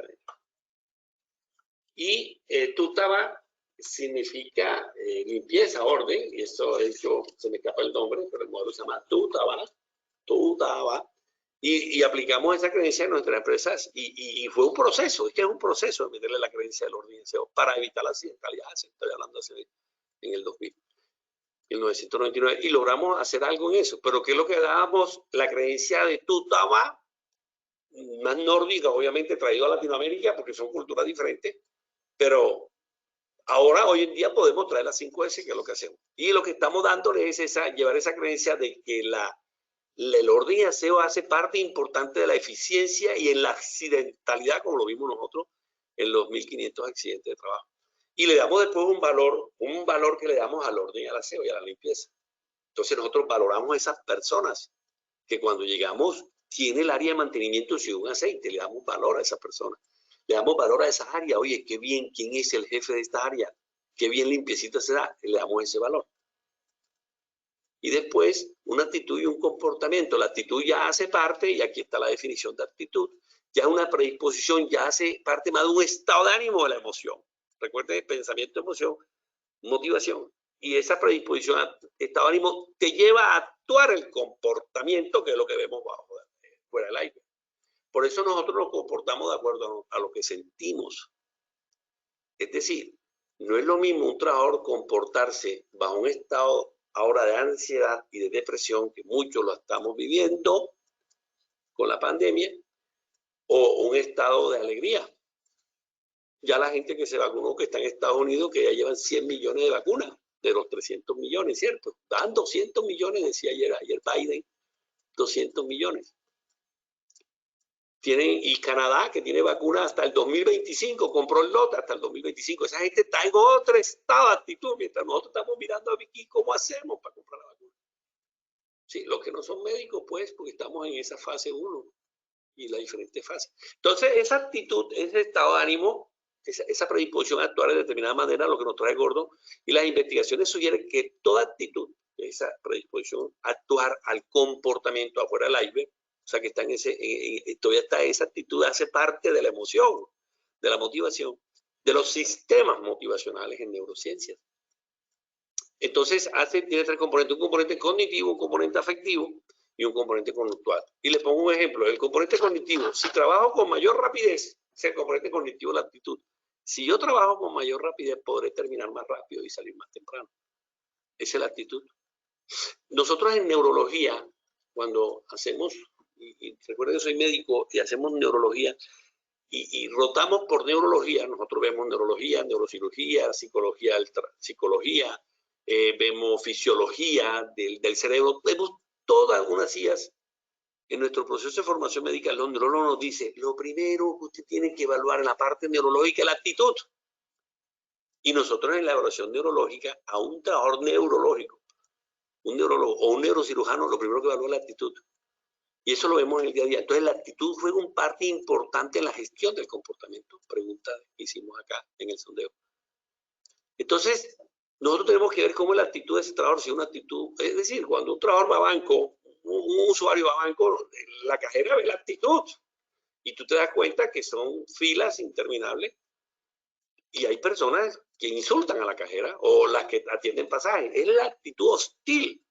Y Tutaba significa limpieza, orden, y eso hecho, se me escapa el nombre, pero el modelo se llama Tutaba, y aplicamos esa creencia en nuestras empresas, y fue un proceso, es que es un proceso de meterle la creencia del orden para evitar la accidentalidad. Estoy hablando en el 2000, 1999, y logramos hacer algo en eso. Pero ¿qué es lo que dábamos? La creencia de Tutaba, más nórdica, obviamente traído a Latinoamérica, porque son culturas diferentes, pero ahora, hoy en día, podemos traer las 5S, que es lo que hacemos. Y lo que estamos dándole es llevar esa creencia de que el orden y aseo hace parte importante de la eficiencia y en la accidentalidad, como lo vimos nosotros en los 1.500 accidentes de trabajo. Y le damos después un valor que le damos al orden y al aseo y a la limpieza. Entonces nosotros valoramos a esas personas que cuando llegamos tiene el área de mantenimiento de un aceite, le damos valor a esas personas. Le damos valor a esa área. Oye, qué bien, ¿quién es el jefe de esta área? Qué bien limpiecita se da. Le damos ese valor. Y después, una actitud y un comportamiento. La actitud ya hace parte, y aquí está la definición de actitud, ya una predisposición, ya hace parte más de un estado de ánimo de la emoción. Recuerden, pensamiento, emoción, motivación. Y esa predisposición a estado de ánimo te lleva a actuar el comportamiento, que es lo que vemos fuera del aire. Por eso nosotros nos comportamos de acuerdo a lo que sentimos. Es decir, no es lo mismo un trabajador comportarse bajo un estado ahora de ansiedad y de depresión, que muchos lo estamos viviendo con la pandemia, o un estado de alegría. Ya la gente que se vacunó, que está en Estados Unidos, que ya llevan 100 millones de vacunas, de los 300 millones, ¿cierto? Dan 200 millones, decía ayer Biden, 200 millones. Y Canadá, que tiene vacunas hasta el 2025, compró el lote hasta el 2025. Esa gente está en otro estado de actitud, mientras nosotros estamos mirando aquí cómo hacemos para comprar la vacuna. Sí, los que no son médicos, pues, porque estamos en esa fase 1 y la diferente fase. Entonces, esa actitud, ese estado de ánimo, esa predisposición a actuar de determinada manera, lo que nos trae Gordon, y las investigaciones sugieren que toda actitud, esa predisposición a actuar al comportamiento afuera del iceberg, o sea que está todavía está esa actitud, hace parte de la emoción, de la motivación, de los sistemas motivacionales en neurociencias. Entonces, tiene 3 componentes: un componente cognitivo, un componente afectivo y un componente conductual. Y les pongo un ejemplo: el componente cognitivo, si trabajo con mayor rapidez, es el componente cognitivo, la actitud. Si yo trabajo con mayor rapidez, podré terminar más rápido y salir más temprano. Esa es la actitud. Nosotros en neurología, cuando hacemos, y recuerden que soy médico y hacemos neurología, y rotamos por neurología, nosotros vemos neurología, neurocirugía, psicología, vemos fisiología del cerebro, vemos todas unas IAS. En nuestro proceso de formación médica, los neurólogos nos dicen, lo primero que usted tiene que evaluar en la parte neurológica es la actitud. Y nosotros en la evaluación neurológica, a un trabajador neurológico, un neurólogo o un neurocirujano, lo primero que evalúa es la actitud. Y eso lo vemos en el día a día. Entonces, la actitud juega un parte importante en la gestión del comportamiento. Pregunta que hicimos acá en el sondeo. Entonces, nosotros tenemos que ver cómo es la actitud de ese trabajador, si es una actitud, es decir, cuando un trabajador va a banco, un usuario va a banco, la cajera ve la actitud. Y tú te das cuenta que son filas interminables y hay personas que insultan a la cajera o las que atienden pasajes. Es la actitud hostil.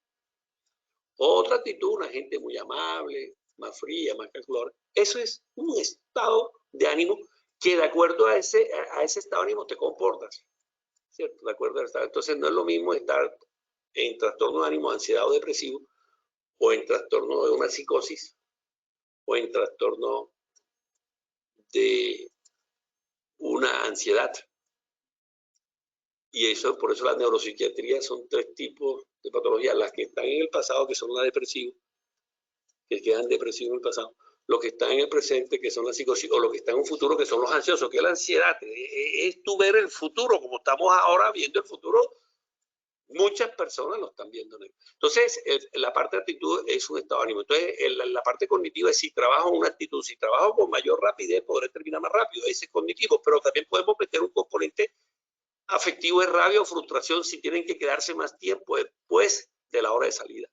Otra actitud, una gente muy amable, más fría, más calculadora. Eso es un estado de ánimo que de acuerdo a ese estado de ánimo te comportas, ¿cierto? De acuerdo al estado. Entonces no es lo mismo estar en trastorno de ánimo, ansiedad o depresivo, o en trastorno de una psicosis, o en trastorno de una ansiedad. Y eso, por eso la neuropsiquiatría son 3 tipos de patologías: las que están en el pasado, que son las depresivas, que quedan depresivos en el pasado; los que están en el presente, que son la psicosis; o los que están en un futuro, que son los ansiosos, que es la ansiedad. Es tú ver el futuro, como estamos ahora viendo el futuro, muchas personas lo están viendo. Entonces, la parte de actitud es un estado de ánimo. Entonces, la parte cognitiva es si trabajo en una actitud, si trabajo con mayor rapidez, podré terminar más rápido. Ese es cognitivo, pero también podemos meter un componente afectivo, es rabia o frustración si tienen que quedarse más tiempo después de la hora de salida.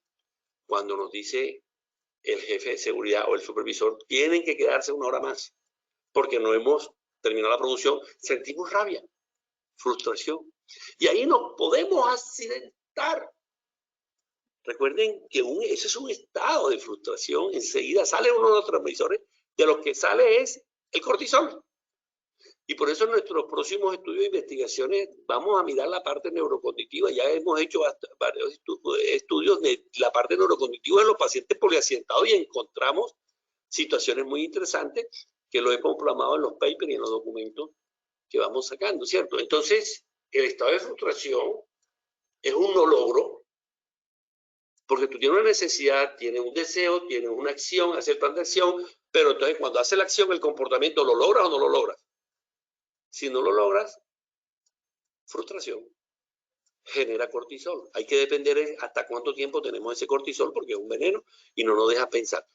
Cuando nos dice el jefe de seguridad o el supervisor, tienen que quedarse 1 hora más porque no hemos terminado la producción, sentimos rabia, frustración. Y ahí nos podemos accidentar. Recuerden que ese es un estado de frustración. Enseguida sale uno de los neurotransmisores, de los que sale es el cortisol. Y por eso en nuestros próximos estudios de investigaciones vamos a mirar la parte neurocognitiva. Ya hemos hecho varios estudios de la parte neurocognitiva de los pacientes poliaccidentados y encontramos situaciones muy interesantes que lo hemos plasmado en los papers y en los documentos que vamos sacando, ¿cierto? Entonces, el estado de frustración es un no logro, porque tú tienes una necesidad, tienes un deseo, tienes una acción, hacer el plan de acción, pero entonces cuando haces la acción, el comportamiento, ¿lo logras o no lo logras? Si no lo logras, frustración, genera cortisol. Hay que depender hasta cuánto tiempo tenemos ese cortisol, porque es un veneno y no nos deja pensar.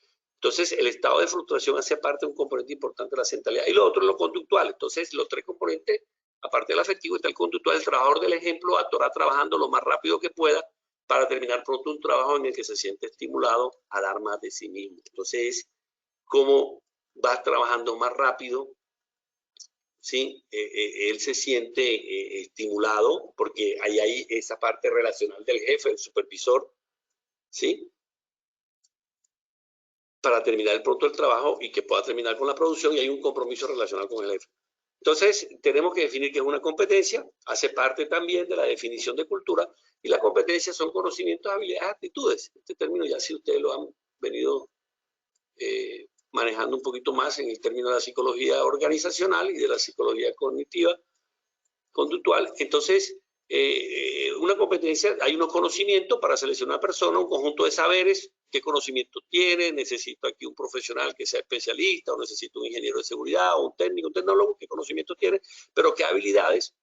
Entonces, el estado de frustración hace parte de un componente importante de la centralidad. Y lo otro es lo conductual. Entonces, los tres componentes, aparte del afectivo, está el conductual. El trabajador del ejemplo actuará trabajando lo más rápido que pueda para terminar pronto un trabajo en el que se siente estimulado a dar más de sí mismo. Entonces, ¿cómo vas trabajando más rápido? ¿Sí? Él se siente estimulado porque ahí hay esa parte relacional del jefe, el supervisor, ¿sí? Para terminar pronto el trabajo y que pueda terminar con la producción, y hay un compromiso relacional con el jefe. Entonces, tenemos que definir qué es una competencia, hace parte también de la definición de cultura, y las competencias son conocimientos, habilidades, actitudes. Este término ya si ustedes lo han venido manejando un poquito más en el término de la psicología organizacional y de la psicología cognitiva, conductual. Entonces, una competencia, hay unos conocimientos para seleccionar a una persona, un conjunto de saberes, qué conocimientos tiene, necesito aquí un profesional que sea especialista, o necesito un ingeniero de seguridad, o un técnico, un tecnólogo, qué conocimientos tiene, pero qué habilidades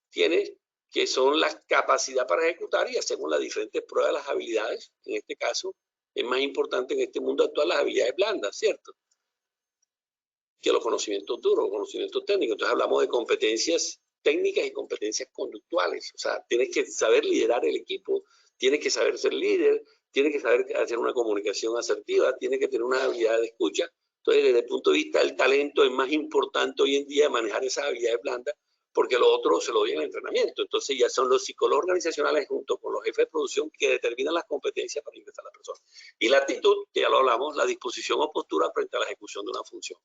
tiene, que son las capacidades para ejecutar, y hacemos las diferentes pruebas de las habilidades. En este caso, es más importante en este mundo actual las habilidades blandas, ¿cierto? Que los conocimientos duros, los conocimientos técnicos. Entonces hablamos de competencias técnicas y competencias conductuales. O sea, tienes que saber liderar el equipo, tienes que saber ser líder, tienes que saber hacer una comunicación asertiva, tienes que tener una habilidad de escucha. Entonces, desde el punto de vista del talento, es más importante hoy en día manejar esas habilidades blandas, porque lo otro se lo doy en el entrenamiento. Entonces, ya son los psicólogos organizacionales junto con los jefes de producción que determinan las competencias para ingresar a la persona. Y la actitud, que ya lo hablamos, la disposición o postura frente a la ejecución de una función.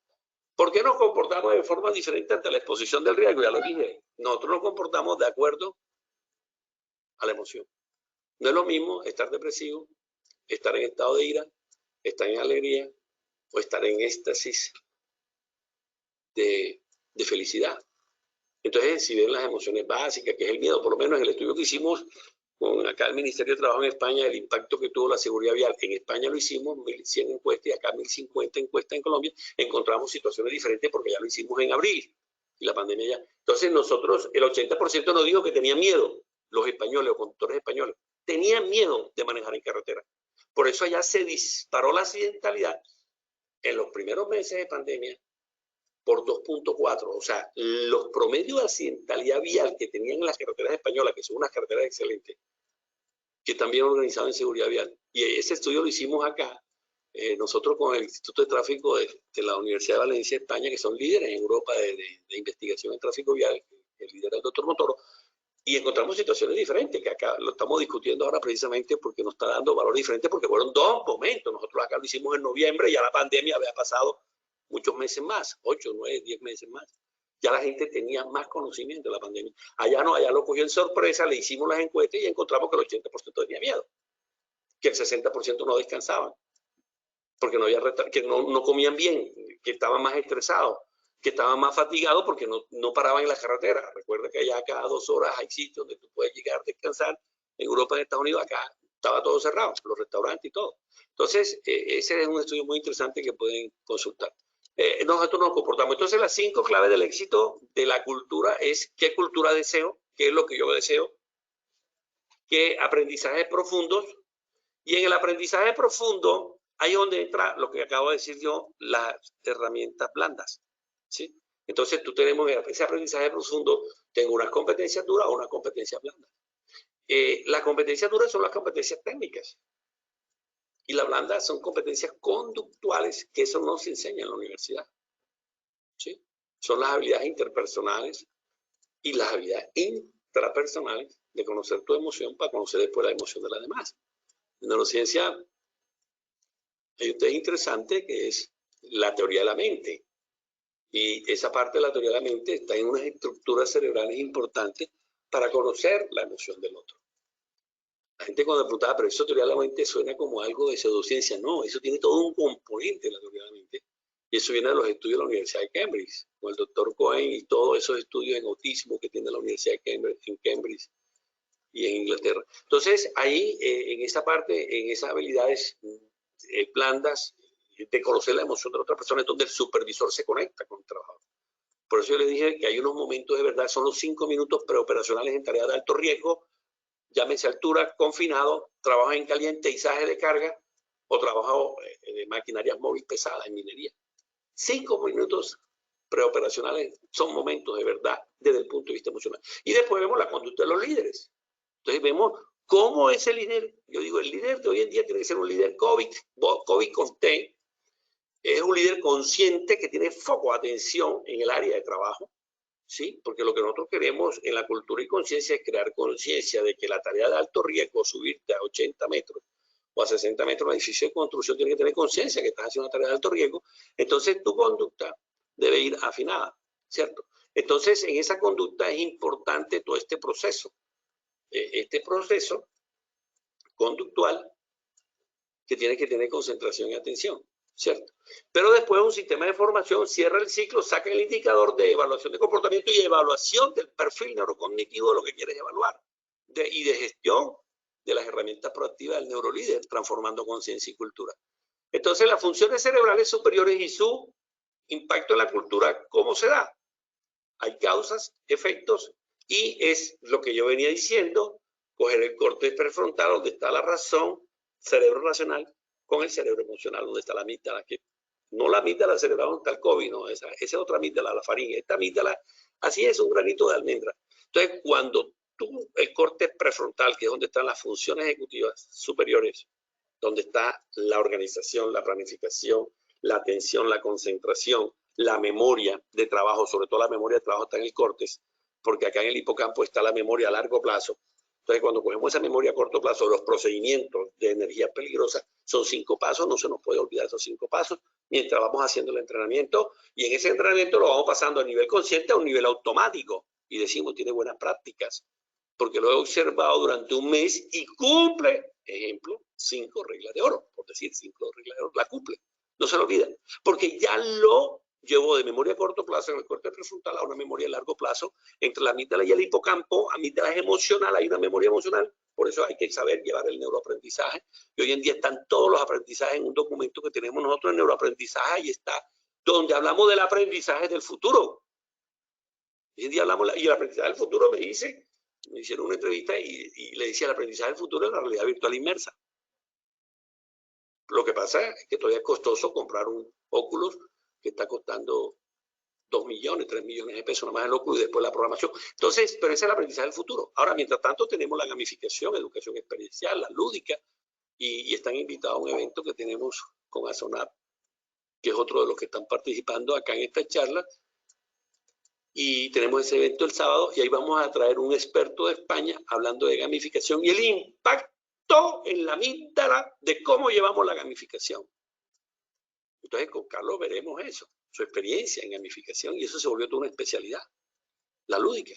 ¿Por qué nos comportamos de forma diferente ante la exposición del riesgo? Ya lo dije. Nosotros nos comportamos de acuerdo a la emoción. No es lo mismo estar depresivo, estar en estado de ira, estar en alegría o estar en éxtasis de felicidad. Entonces, si ven las emociones básicas, que es el miedo, por lo menos en el estudio que hicimos con acá el Ministerio de Trabajo en España, el impacto que tuvo la seguridad vial, en España lo hicimos, 1.100 encuestas y acá 1.050 encuestas en Colombia, encontramos situaciones diferentes porque ya lo hicimos en abril y la pandemia ya. Entonces nosotros, el 80% nos dijo que tenían miedo, los españoles o conductores españoles, tenían miedo de manejar en carretera. Por eso allá se disparó la accidentalidad en los primeros meses de pandemia por 2.4. O sea, los promedios de accidentalidad vial que tenían en las carreteras españolas, que son unas carreteras excelentes, que también organizaban en seguridad vial. Y ese estudio lo hicimos acá, nosotros con el Instituto de Tráfico de la Universidad de Valencia, España, que son líderes en Europa de investigación en tráfico vial, el líder es el doctor Motoro, y encontramos situaciones diferentes, que acá lo estamos discutiendo ahora precisamente porque nos está dando valor diferente, porque fueron dos momentos. Nosotros acá lo hicimos en noviembre y ya la pandemia había pasado muchos meses más, 8, 9, 10 meses más. Ya la gente tenía más conocimiento de la pandemia. Allá no, allá lo cogió en sorpresa, le hicimos las encuestas y encontramos que el 80% tenía miedo, que el 60% no descansaban, porque no había que no comían bien, que estaban más estresados, que estaban más fatigados porque no paraban en la carretera. Recuerda que allá cada 2 horas hay sitios donde tú puedes llegar a descansar. En Europa, en Estados Unidos, acá estaba todo cerrado, los restaurantes y todo. Entonces, ese es un estudio muy interesante que pueden consultar. Nosotros nos comportamos. Entonces, las 5 claves del éxito de la cultura es qué cultura deseo, qué es lo que yo deseo, qué aprendizajes profundos, y en el aprendizaje profundo, ahí es donde entra lo que acabo de decir yo, las herramientas blandas, ¿sí? Entonces, tú tenemos ese aprendizaje profundo, tengo unas competencias duras o unas competencias blandas. Las competencias duras son las competencias técnicas. Y las blandas son competencias conductuales, que eso no se enseña en la universidad, ¿sí? Son las habilidades interpersonales y las habilidades intrapersonales de conocer tu emoción para conocer después la emoción de las demás. En neurociencia hay un tema interesante que es la teoría de la mente. Y esa parte de la teoría de la mente está en unas estructuras cerebrales importantes para conocer la emoción del otro. La gente cuando preguntaba, pero eso teoría de la mente suena como algo de pseudociencia. No, eso tiene todo un componente de la teoría de la mente. Y eso viene de los estudios de la Universidad de Cambridge, con el doctor Cohen y todos esos estudios en autismo que tiene la Universidad de Cambridge y en Inglaterra. Entonces, ahí, en esa parte, en esas habilidades blandas, de conocer la emoción de la otra persona, es donde el supervisor se conecta con el trabajador. Por eso yo les dije que hay unos momentos de verdad, son los 5 minutos preoperacionales en tareas de alto riesgo, llámese altura, confinado, trabajo en caliente, izaje de carga, o trabajo de maquinarias móviles pesadas en minería. 5 minutos preoperacionales son momentos de verdad desde el punto de vista emocional. Y después vemos la conducta de los líderes. Entonces vemos cómo ese líder, yo digo, el líder de hoy en día tiene que ser un líder COVID con T, es un líder consciente que tiene foco de atención en el área de trabajo, ¿sí? Porque lo que nosotros queremos en la cultura y conciencia es crear conciencia de que la tarea de alto riesgo, subirte a 80 metros o a 60 metros de un edificio de construcción, tiene que tener conciencia que estás haciendo una tarea de alto riesgo. Entonces tu conducta debe ir afinada, ¿cierto? Entonces en esa conducta es importante todo este proceso conductual que tiene que tener concentración y atención, ¿cierto? Pero después un sistema de formación cierra el ciclo, saca el indicador de evaluación de comportamiento y evaluación del perfil neurocognitivo de lo que quieres evaluar y de gestión de las herramientas proactivas del neurolíder, transformando conciencia y cultura. Entonces las funciones cerebrales superiores y su impacto en la cultura, ¿cómo se da? Hay causas, efectos, y es lo que yo venía diciendo, coger el córtex prefrontal, donde está la razón, cerebro racional, con el cerebro emocional, donde está la amígdala, que no la amígdala cerebral, donde está el COVID, no, esa es otra amígdala, la faringe, esta amígdala, así es un granito de almendra. Entonces, cuando el córtex prefrontal, que es donde están las funciones ejecutivas superiores, donde está la organización, la planificación, la atención, la concentración, la memoria de trabajo, sobre todo la memoria de trabajo está en el córtex, porque acá en el hipocampo está la memoria a largo plazo. Entonces, cuando cogemos esa memoria a corto plazo, los procedimientos de energía peligrosa son 5 pasos, no se nos puede olvidar esos 5 pasos, mientras vamos haciendo el entrenamiento, y en ese entrenamiento lo vamos pasando a nivel consciente a un nivel automático, y decimos, tiene buenas prácticas, porque lo he observado durante un mes y cumple, ejemplo, 5 reglas de oro, por decir 5 reglas de oro, la cumple, no se lo olvidan, porque ya lo llevo de memoria a corto plazo en el córtex prefrontal a una memoria a largo plazo. Entre la amígdala y el hipocampo, amígdala es emocional, hay una memoria emocional, por eso hay que saber llevar el neuroaprendizaje. Y hoy en día están todos los aprendizajes en un documento que tenemos nosotros en neuroaprendizaje, ahí está, donde hablamos del aprendizaje del futuro. Hoy en día hablamos, y el aprendizaje del futuro me hicieron una entrevista y le decía, el aprendizaje del futuro es la realidad virtual inmersa. Lo que pasa es que todavía es costoso comprar un Oculus que está costando 2 millones, 3 millones de pesos, nomás el Oculus y después la programación. Entonces, pero ese es el aprendizaje del futuro. Ahora, mientras tanto, tenemos la gamificación, educación experiencial, la lúdica, y están invitados a un evento que tenemos con Azonap, que es otro de los que están participando acá en esta charla, y tenemos ese evento el sábado, y ahí vamos a traer un experto de España hablando de gamificación y el impacto en la amígdala de cómo llevamos la gamificación. Entonces, con Carlos veremos eso, su experiencia en gamificación, y eso se volvió toda una especialidad, la lúdica.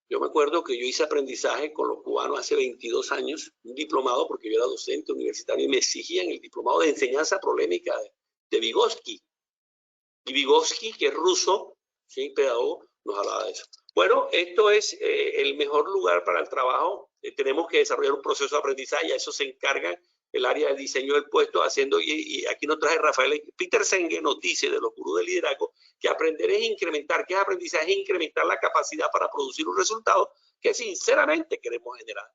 Yo me acuerdo que yo hice aprendizaje con los cubanos hace 22 años, un diplomado, porque yo era docente universitario y me exigían el diplomado de enseñanza problemática de Vygotsky. Y Vygotsky, que es ruso, ¿sí?, pedagogo, nos hablaba de eso. Bueno, esto es el mejor lugar para el trabajo. Tenemos que desarrollar un proceso de aprendizaje, y a eso se encarga el área de diseño del puesto, haciendo, y aquí nos trae Rafael Peter Senge, nos dice de los gurús del liderazgo que aprender es incrementar, que es aprendizaje, es incrementar la capacidad para producir un resultado que sinceramente queremos generar.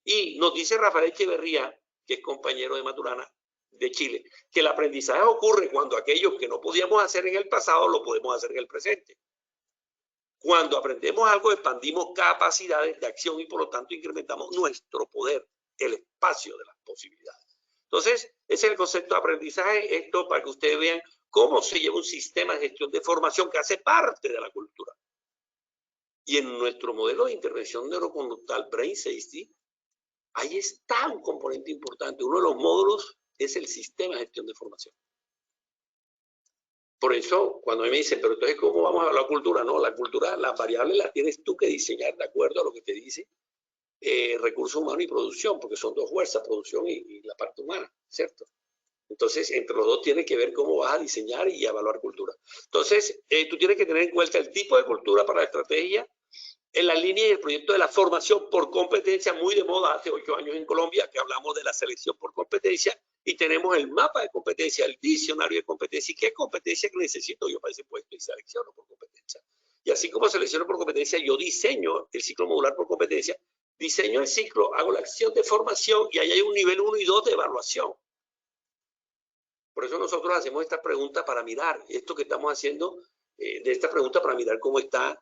Y nos dice Rafael Echeverría, que es compañero de Maturana de Chile, que el aprendizaje ocurre cuando aquellos que no podíamos hacer en el pasado lo podemos hacer en el presente. Cuando aprendemos algo, expandimos capacidades de acción y por lo tanto incrementamos nuestro poder, el espacio de las posibilidades. Entonces, ese es el concepto de aprendizaje. Esto para que ustedes vean cómo se lleva un sistema de gestión de formación que hace parte de la cultura. Y en nuestro modelo de intervención neuroconductual Brain Safety, ahí está un componente importante. Uno de los módulos es el sistema de gestión de formación. Por eso, cuando me dicen, pero entonces, ¿cómo vamos a la cultura? No, la cultura, las variables las tienes tú que diseñar de acuerdo a lo que te dice recursos humanos y producción, porque son dos fuerzas, producción y la parte humana, ¿cierto? Entonces, entre los dos tienes que ver cómo vas a diseñar y evaluar cultura. Entonces, tú tienes que tener en cuenta el tipo de cultura para la estrategia, en la línea y el proyecto de la formación por competencia, muy de moda hace 8 años en Colombia, que hablamos de la selección por competencia, y tenemos el mapa de competencia, el diccionario de competencia, y qué competencia que necesito yo para ese puesto, y selecciono por competencia. Y así como selecciono por competencia, yo diseño el ciclo modular por competencia, diseño el ciclo, hago la acción de formación y ahí hay un nivel 1 y 2 de evaluación. Por eso nosotros hacemos esta pregunta para mirar, esto que estamos haciendo, de esta pregunta para mirar cómo está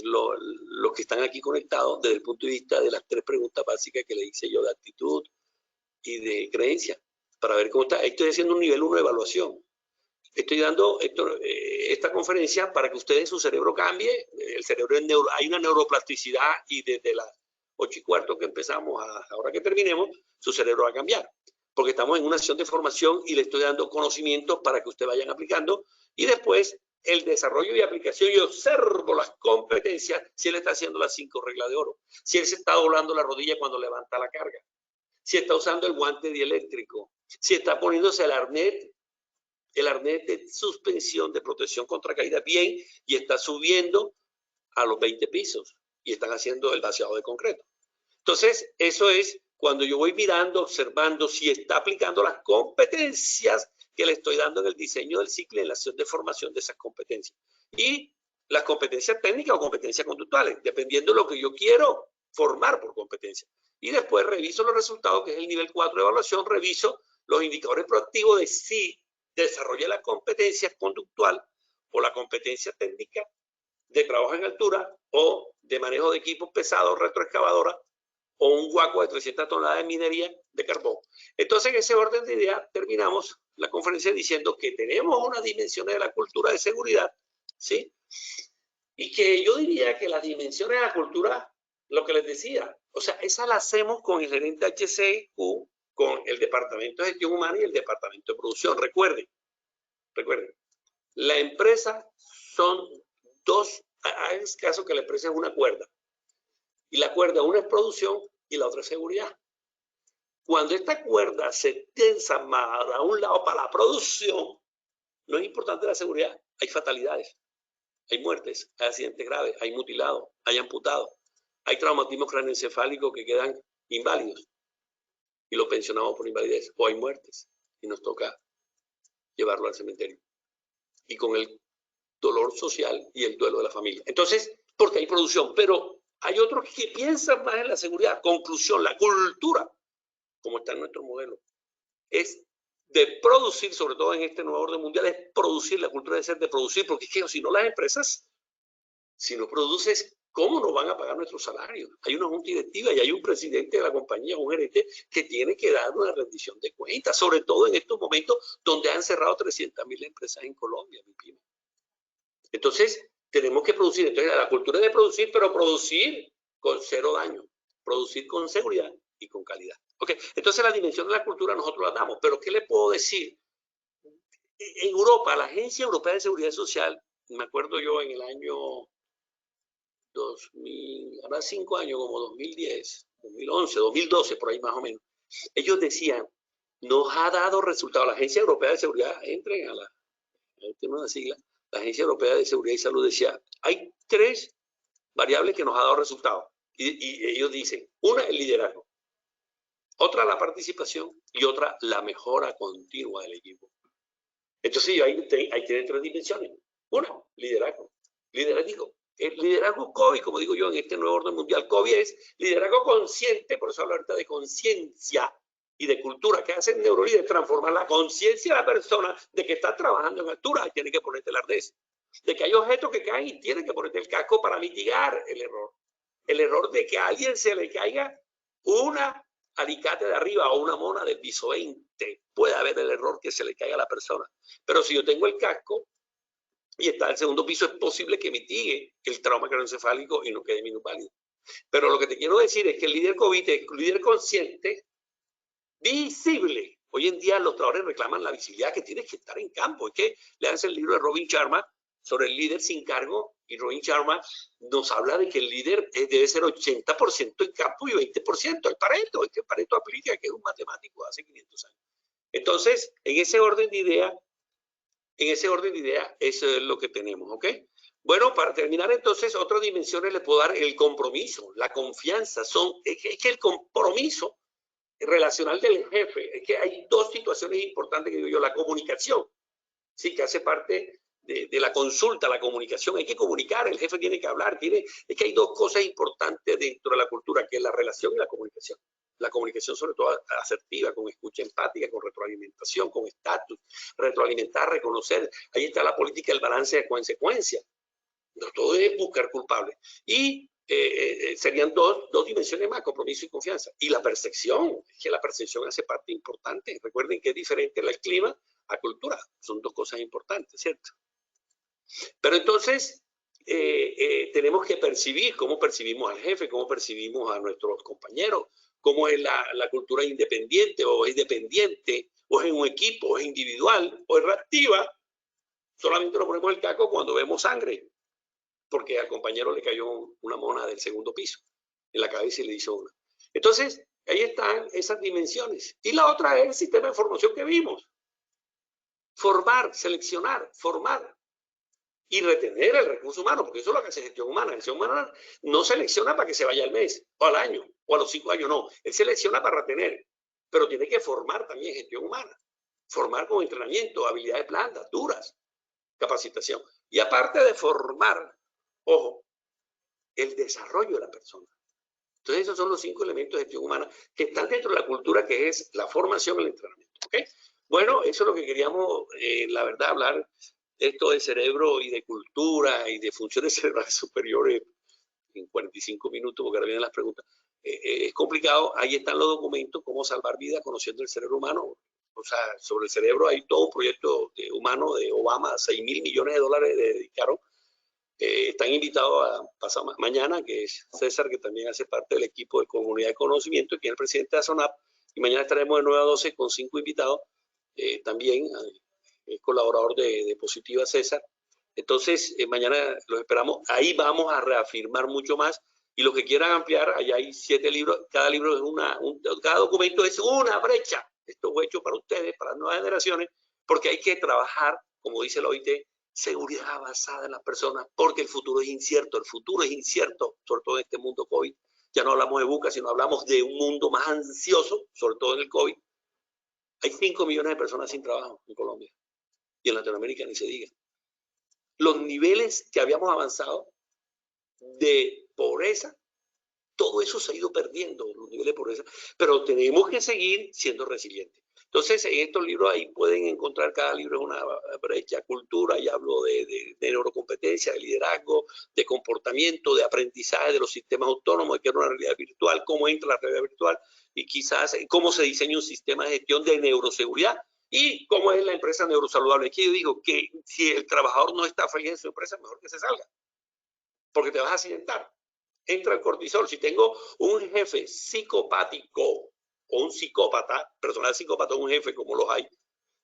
los que están aquí conectados desde el punto de vista de las 3 preguntas básicas que le hice yo de actitud y de creencia, para ver cómo está. Estoy haciendo un nivel 1 de evaluación. Estoy dando esta conferencia para que ustedes su cerebro cambie. El cerebro hay una neuroplasticidad y desde las 8:15 que empezamos a ahora que terminemos, su cerebro va a cambiar. Porque estamos en una sesión de formación y le estoy dando conocimientos para que ustedes vayan aplicando. Y después el desarrollo y aplicación, y observo las competencias si él está haciendo las 5 reglas de oro. Si él se está doblando la rodilla cuando levanta la carga. Si está usando el guante dieléctrico. Si está poniéndose el arnés de suspensión de protección contra caída bien y está subiendo a los 20 pisos y están haciendo el vaciado de concreto. Entonces, eso es cuando yo voy mirando, observando si está aplicando las competencias que le estoy dando en el diseño del ciclo y en la acción de formación de esas competencias. Y las competencias técnicas o competencias conductuales, dependiendo de lo que yo quiero formar por competencia. Y después reviso los resultados, que es el nivel 4 de evaluación, reviso los indicadores proactivos de si desarrollé la competencia conductual o la competencia técnica de trabajo en altura o de manejo de equipos pesados, retroexcavadora o un guaco de 300 toneladas de minería de carbón. Entonces, en ese orden de ideas, terminamos la conferencia diciendo que tenemos unas dimensiones de la cultura de seguridad, ¿sí? Y que yo diría que las dimensiones de la cultura, lo que les decía, o sea, esa la hacemos con el gerente HCQ, con el Departamento de Gestión Humana y el Departamento de Producción. Recuerden, la empresa son dos, en este caso que la empresa es una cuerda. Y la cuerda, una es producción y la otra es seguridad. Cuando esta cuerda se tensa más a un lado para la producción, no es importante la seguridad, hay fatalidades, hay muertes, hay accidentes graves, hay mutilados, hay amputados, hay traumatismo craneoencefálico que quedan inválidos y los pensionamos por invalidez, o hay muertes y nos toca llevarlo al cementerio. Y con el dolor social y el duelo de la familia. Entonces, porque hay producción, pero hay otros que piensan más en la seguridad. Conclusión, la cultura, como está en nuestro modelo, es de producir, sobre todo en este nuevo orden mundial, es producir, la cultura debe ser de producir, porque es que si no las empresas, si no produces, ¿cómo nos van a pagar nuestros salarios? Hay una junta directiva y hay un presidente de la compañía, un gerente, que tiene que dar una rendición de cuentas, sobre todo en estos momentos donde han cerrado 300.000 empresas en Colombia, mi primo. Entonces, tenemos que producir. Entonces, la cultura es de producir, pero producir con 0 daño, producir con seguridad y con calidad. Okay. Entonces, la dimensión de la cultura nosotros la damos. Pero, ¿qué le puedo decir? En Europa, la Agencia Europea de Seguridad Social, me acuerdo yo en el año 2000, ahora 5 años, como 2010, 2011, 2012, por ahí más o menos, ellos decían, nos ha dado resultados. La Agencia Europea de Seguridad, entren a la, tiene una sigla, la Agencia Europea de Seguridad y Salud decía, hay 3 variables que nos ha dado resultados. Y ellos dicen, una, el liderazgo, otra, la participación y otra, la mejora continua del equipo. Entonces, ahí tienen 3 dimensiones. Una, liderazgo. El liderazgo COVID, como digo yo, en este nuevo orden mundial, COVID es liderazgo consciente, por eso hablo ahorita de conciencia y de cultura. ¿Qué hace el neurolíder? Transformar la conciencia de la persona de que está trabajando en altura y tiene que ponerte el arnés. De que hay objetos que caen y tiene que ponerte el casco para mitigar el error. El error de que a alguien se le caiga una alicate de arriba o una mona del piso 20. Puede haber el error que se le caiga a la persona. Pero si yo tengo el casco y está en el segundo piso, es posible que mitigue el trauma craneoencefálico y no quede minusválido. Pero lo que te quiero decir es que el líder COVID es el líder consciente, visible. Hoy en día los trabajadores reclaman la visibilidad, que tienes que estar en campo. Es que lean el libro de Robin Sharma sobre el líder sin cargo, y Robin Sharma nos habla de que el líder debe ser 80% en campo y 20% el Pareto. Es que el Pareto aplica, que es un matemático de hace 500 años. Entonces, en ese orden de idea, eso es lo que tenemos, ¿ok? Bueno, para terminar entonces, otras dimensiones le puedo dar el compromiso, la confianza. Es que el compromiso relacional del jefe, es que hay 2 situaciones importantes que digo yo, la comunicación, sí, que hace parte de la consulta, la comunicación. Hay que comunicar, el jefe tiene que hablar. Es que hay dos cosas importantes dentro de la cultura, que es la relación y la comunicación. La comunicación sobre todo asertiva, con escucha empática, con retroalimentación, con estatus, retroalimentar, reconocer. Ahí está la política del balance de consecuencia. No todo es buscar culpables. Y serían dos dimensiones más, compromiso y confianza. Y la percepción, es que la percepción hace parte importante. Recuerden que es diferente el clima a cultura. Son dos cosas importantes, ¿cierto? Pero entonces tenemos que percibir cómo percibimos al jefe, cómo percibimos a nuestros compañeros, cómo es la cultura independiente o es dependiente, o es en un equipo, o es individual, o es reactiva. Solamente nos ponemos el caco cuando vemos sangre, porque al compañero le cayó una mona del segundo piso en la cabeza y le hizo una. Entonces, ahí están esas dimensiones. Y la otra es el sistema de formación que vimos. Formar, seleccionar, formar y retener el recurso humano, porque eso es lo que hace gestión humana. La gestión humana no selecciona para que se vaya al mes, o al año, o a los 5 años, no. Él selecciona para retener, pero tiene que formar también gestión humana. Formar con entrenamiento, habilidades blandas, duras, capacitación. Y aparte de formar, ojo, el desarrollo de la persona. Entonces esos son los 5 elementos de gestión humana que están dentro de la cultura, que es la formación y el entrenamiento. ¿Okay? Bueno, eso es lo que queríamos, la verdad, hablar. Esto de cerebro y de cultura y de funciones cerebrales superiores en 45 minutos, porque ahora vienen las preguntas. Es complicado. Ahí están los documentos, cómo salvar vidas conociendo el cerebro humano. O sea, sobre el cerebro hay todo un proyecto humano de Obama, $6.000 millones dedicaron. Están invitados a pasar mañana, que es César, que también hace parte del equipo de Comunidad de Conocimiento, que es el presidente de ASONAP, y mañana estaremos de 9 a 12 con 5 invitados, también es colaborador de Positiva César. Entonces, mañana los esperamos. Ahí vamos a reafirmar mucho más. Y los que quieran ampliar, allá hay 7 libros. Cada libro es cada documento es una brecha. Esto fue hecho para ustedes, para las nuevas generaciones, porque hay que trabajar, como dice la OIT, seguridad basada en las personas, porque el futuro es incierto. El futuro es incierto, sobre todo en este mundo COVID. Ya no hablamos de VUCA, sino hablamos de un mundo más ansioso, sobre todo en el COVID. Hay 5 millones de personas sin trabajo en Colombia. Y en Latinoamérica ni se diga. Los niveles que habíamos avanzado de pobreza, todo eso se ha ido perdiendo, los niveles de pobreza, pero tenemos que seguir siendo resilientes. Entonces, en estos libros ahí pueden encontrar, cada libro es una brecha, cultura, y hablo de neurocompetencia, de liderazgo, de comportamiento, de aprendizaje de los sistemas autónomos, de que era una realidad virtual, cómo entra la realidad virtual, y quizás cómo se diseña un sistema de gestión de neuroseguridad, y cómo es la empresa neurosaludable. Aquí yo digo que si el trabajador no está feliz en su empresa, mejor que se salga, porque te vas a accidentar. Entra el cortisol. Si tengo un jefe psicopático o un psicópata, personal psicópata o un jefe como los hay,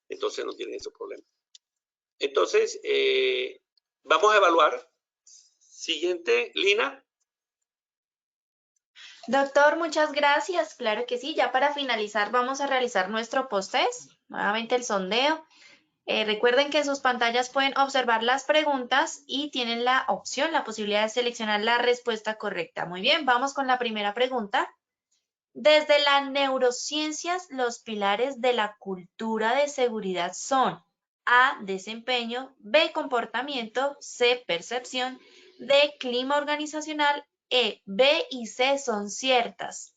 entonces no tienen esos problemas. Entonces, vamos a evaluar. Siguiente, Lina. Doctor, muchas gracias. Claro que sí. Ya para finalizar vamos a realizar nuestro post-test. Nuevamente el sondeo. Recuerden que en sus pantallas pueden observar las preguntas y tienen la opción, la posibilidad de seleccionar la respuesta correcta. Muy bien, vamos con la primera pregunta. Desde las neurociencias, los pilares de la cultura de seguridad son A, desempeño, B, comportamiento, C, percepción, D, clima organizacional, E, B y C son ciertas.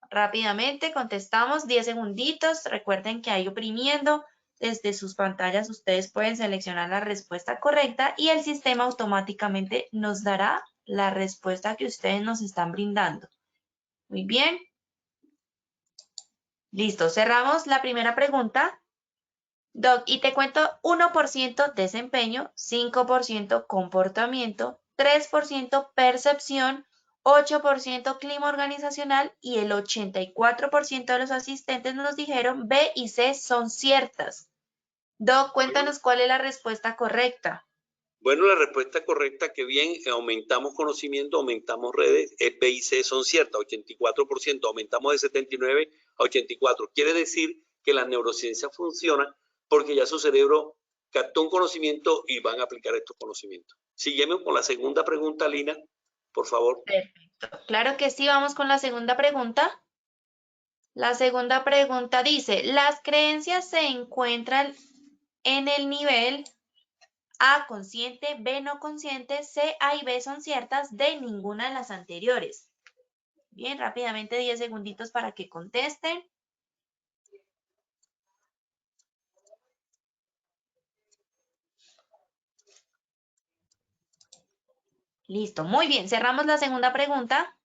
Rápidamente contestamos, 10 segunditos. Recuerden que ahí oprimiendo desde sus pantallas ustedes pueden seleccionar la respuesta correcta y el sistema automáticamente nos dará la respuesta que ustedes nos están brindando. Muy bien. Listo, cerramos la primera pregunta. Doc, y te cuento 1% desempeño, 5% comportamiento, 3% percepción, 8% clima organizacional y el 84% de los asistentes nos dijeron B y C son ciertas. Doc, cuéntanos cuál es la respuesta correcta. Bueno, la respuesta correcta, que bien, aumentamos conocimiento, aumentamos redes, B y C son ciertas, 84%, aumentamos de 79 a 84. Quiere decir que la neurociencia funciona porque ya su cerebro captó un conocimiento y van a aplicar estos conocimientos. Sígueme con la segunda pregunta, Lina, por favor. Perfecto. Claro que sí, vamos con la segunda pregunta. La segunda pregunta dice, las creencias se encuentran en el nivel A consciente, B no consciente, C, A y B son ciertas, D ninguna de las anteriores. Bien, rápidamente 10 segunditos para que contesten. Listo, muy bien. Cerramos la segunda pregunta,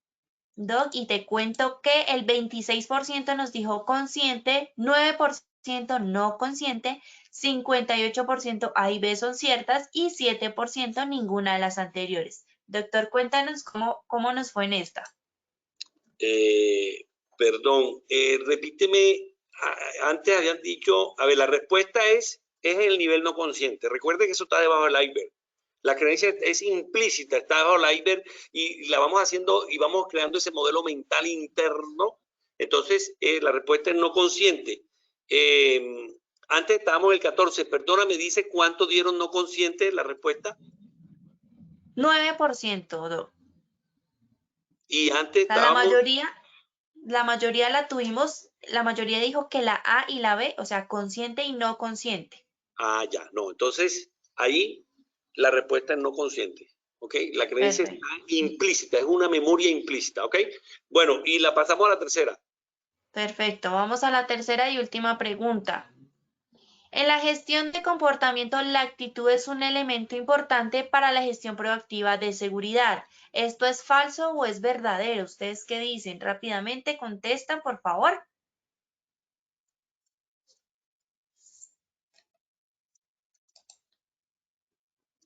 Doc, y te cuento que el 26% nos dijo consciente, 9% no consciente, 58% A y B son ciertas y 7% ninguna de las anteriores. Doctor, cuéntanos cómo nos fue en esta. Perdón, repíteme, antes habían dicho, a ver, la respuesta es el nivel no consciente. Recuerde que eso está debajo del iceberg. La creencia es implícita, está debajo del iceberg y la vamos haciendo y vamos creando ese modelo mental interno. Entonces, la respuesta es no consciente. Antes estábamos en el 14, perdóname, dice cuánto dieron no consciente la respuesta. 9%, Doc. Y antes La estábamos... mayoría la tuvimos, la mayoría dijo que la A y la B, o sea, consciente y no consciente. Ah, ya, no. Entonces, ahí la respuesta es no consciente, ¿ok? La creencia está implícita, es una memoria implícita, ¿ok? Bueno, y la pasamos a la tercera. Perfecto, vamos a la tercera y última pregunta. En la gestión de comportamiento, la actitud es un elemento importante para la gestión proactiva de seguridad. ¿Esto es falso o es verdadero? ¿Ustedes qué dicen? Rápidamente contestan, por favor.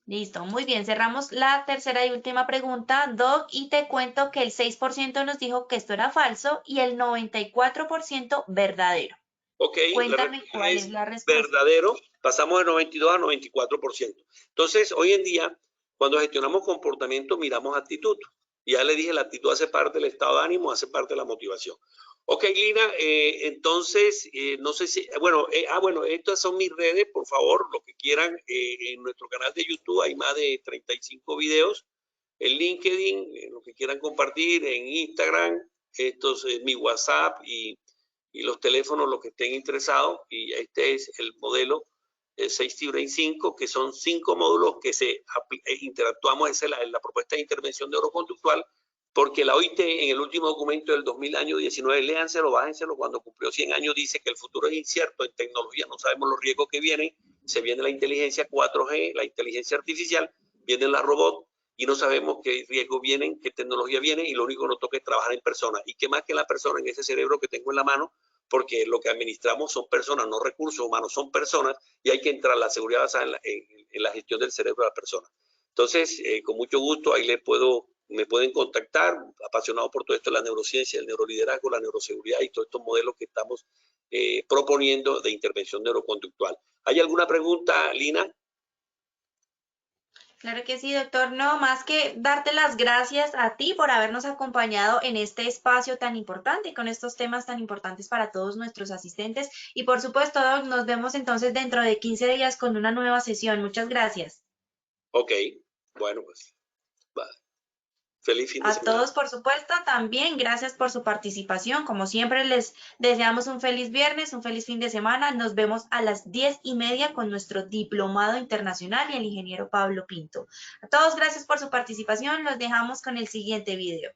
Listo, muy bien. Cerramos la tercera y última pregunta, Doc, y te cuento que el 6% nos dijo que esto era falso y el 94% verdadero. Ok, Cuéntame cuál es la respuesta. Verdadero, pasamos de 92 a 94%. Entonces, hoy en día, cuando gestionamos comportamiento, miramos actitud. Ya le dije, la actitud hace parte del estado de ánimo, hace parte de la motivación. Ok, Lina, entonces, no sé si, bueno, estas son mis redes, por favor, lo que quieran, en nuestro canal de YouTube hay más de 35 videos, en LinkedIn, lo que quieran compartir, en Instagram, mi WhatsApp y los teléfonos, los que estén interesados, y este es el modelo 6T Brain 5, que son 5 módulos que interactuamos, esa es la propuesta de intervención neuroconductual, porque la OIT en el último documento del 2019, léanselo, bájenselo, cuando cumplió 100 años, dice que el futuro es incierto en tecnología, no sabemos los riesgos que vienen, se viene la inteligencia 4G, la inteligencia artificial, vienen las robots, y no sabemos qué riesgos vienen, qué tecnología viene, y lo único que nos toca es trabajar en persona. Y qué más que la persona, en ese cerebro que tengo en la mano, porque lo que administramos son personas, no recursos humanos, son personas, y hay que entrar la seguridad basada en la gestión del cerebro de la persona. Entonces, con mucho gusto, ahí me pueden contactar, apasionados por todo esto de la neurociencia, el neuroliderazgo, la neuroseguridad y todos estos modelos que estamos proponiendo de intervención neuroconductual. ¿Hay alguna pregunta, Lina? Claro que sí, doctor. No, más que darte las gracias a ti por habernos acompañado en este espacio tan importante y con estos temas tan importantes para todos nuestros asistentes. Y por supuesto, Doc, nos vemos entonces dentro de 15 días con una nueva sesión. Muchas gracias. Ok, bueno, pues, va. Feliz fin de semana. A todos, por supuesto, también gracias por su participación. Como siempre, les deseamos un feliz viernes, un feliz fin de semana. Nos vemos a las 10:30 con nuestro diplomado internacional y el ingeniero Pablo Pinto. A todos, gracias por su participación. Los dejamos con el siguiente video.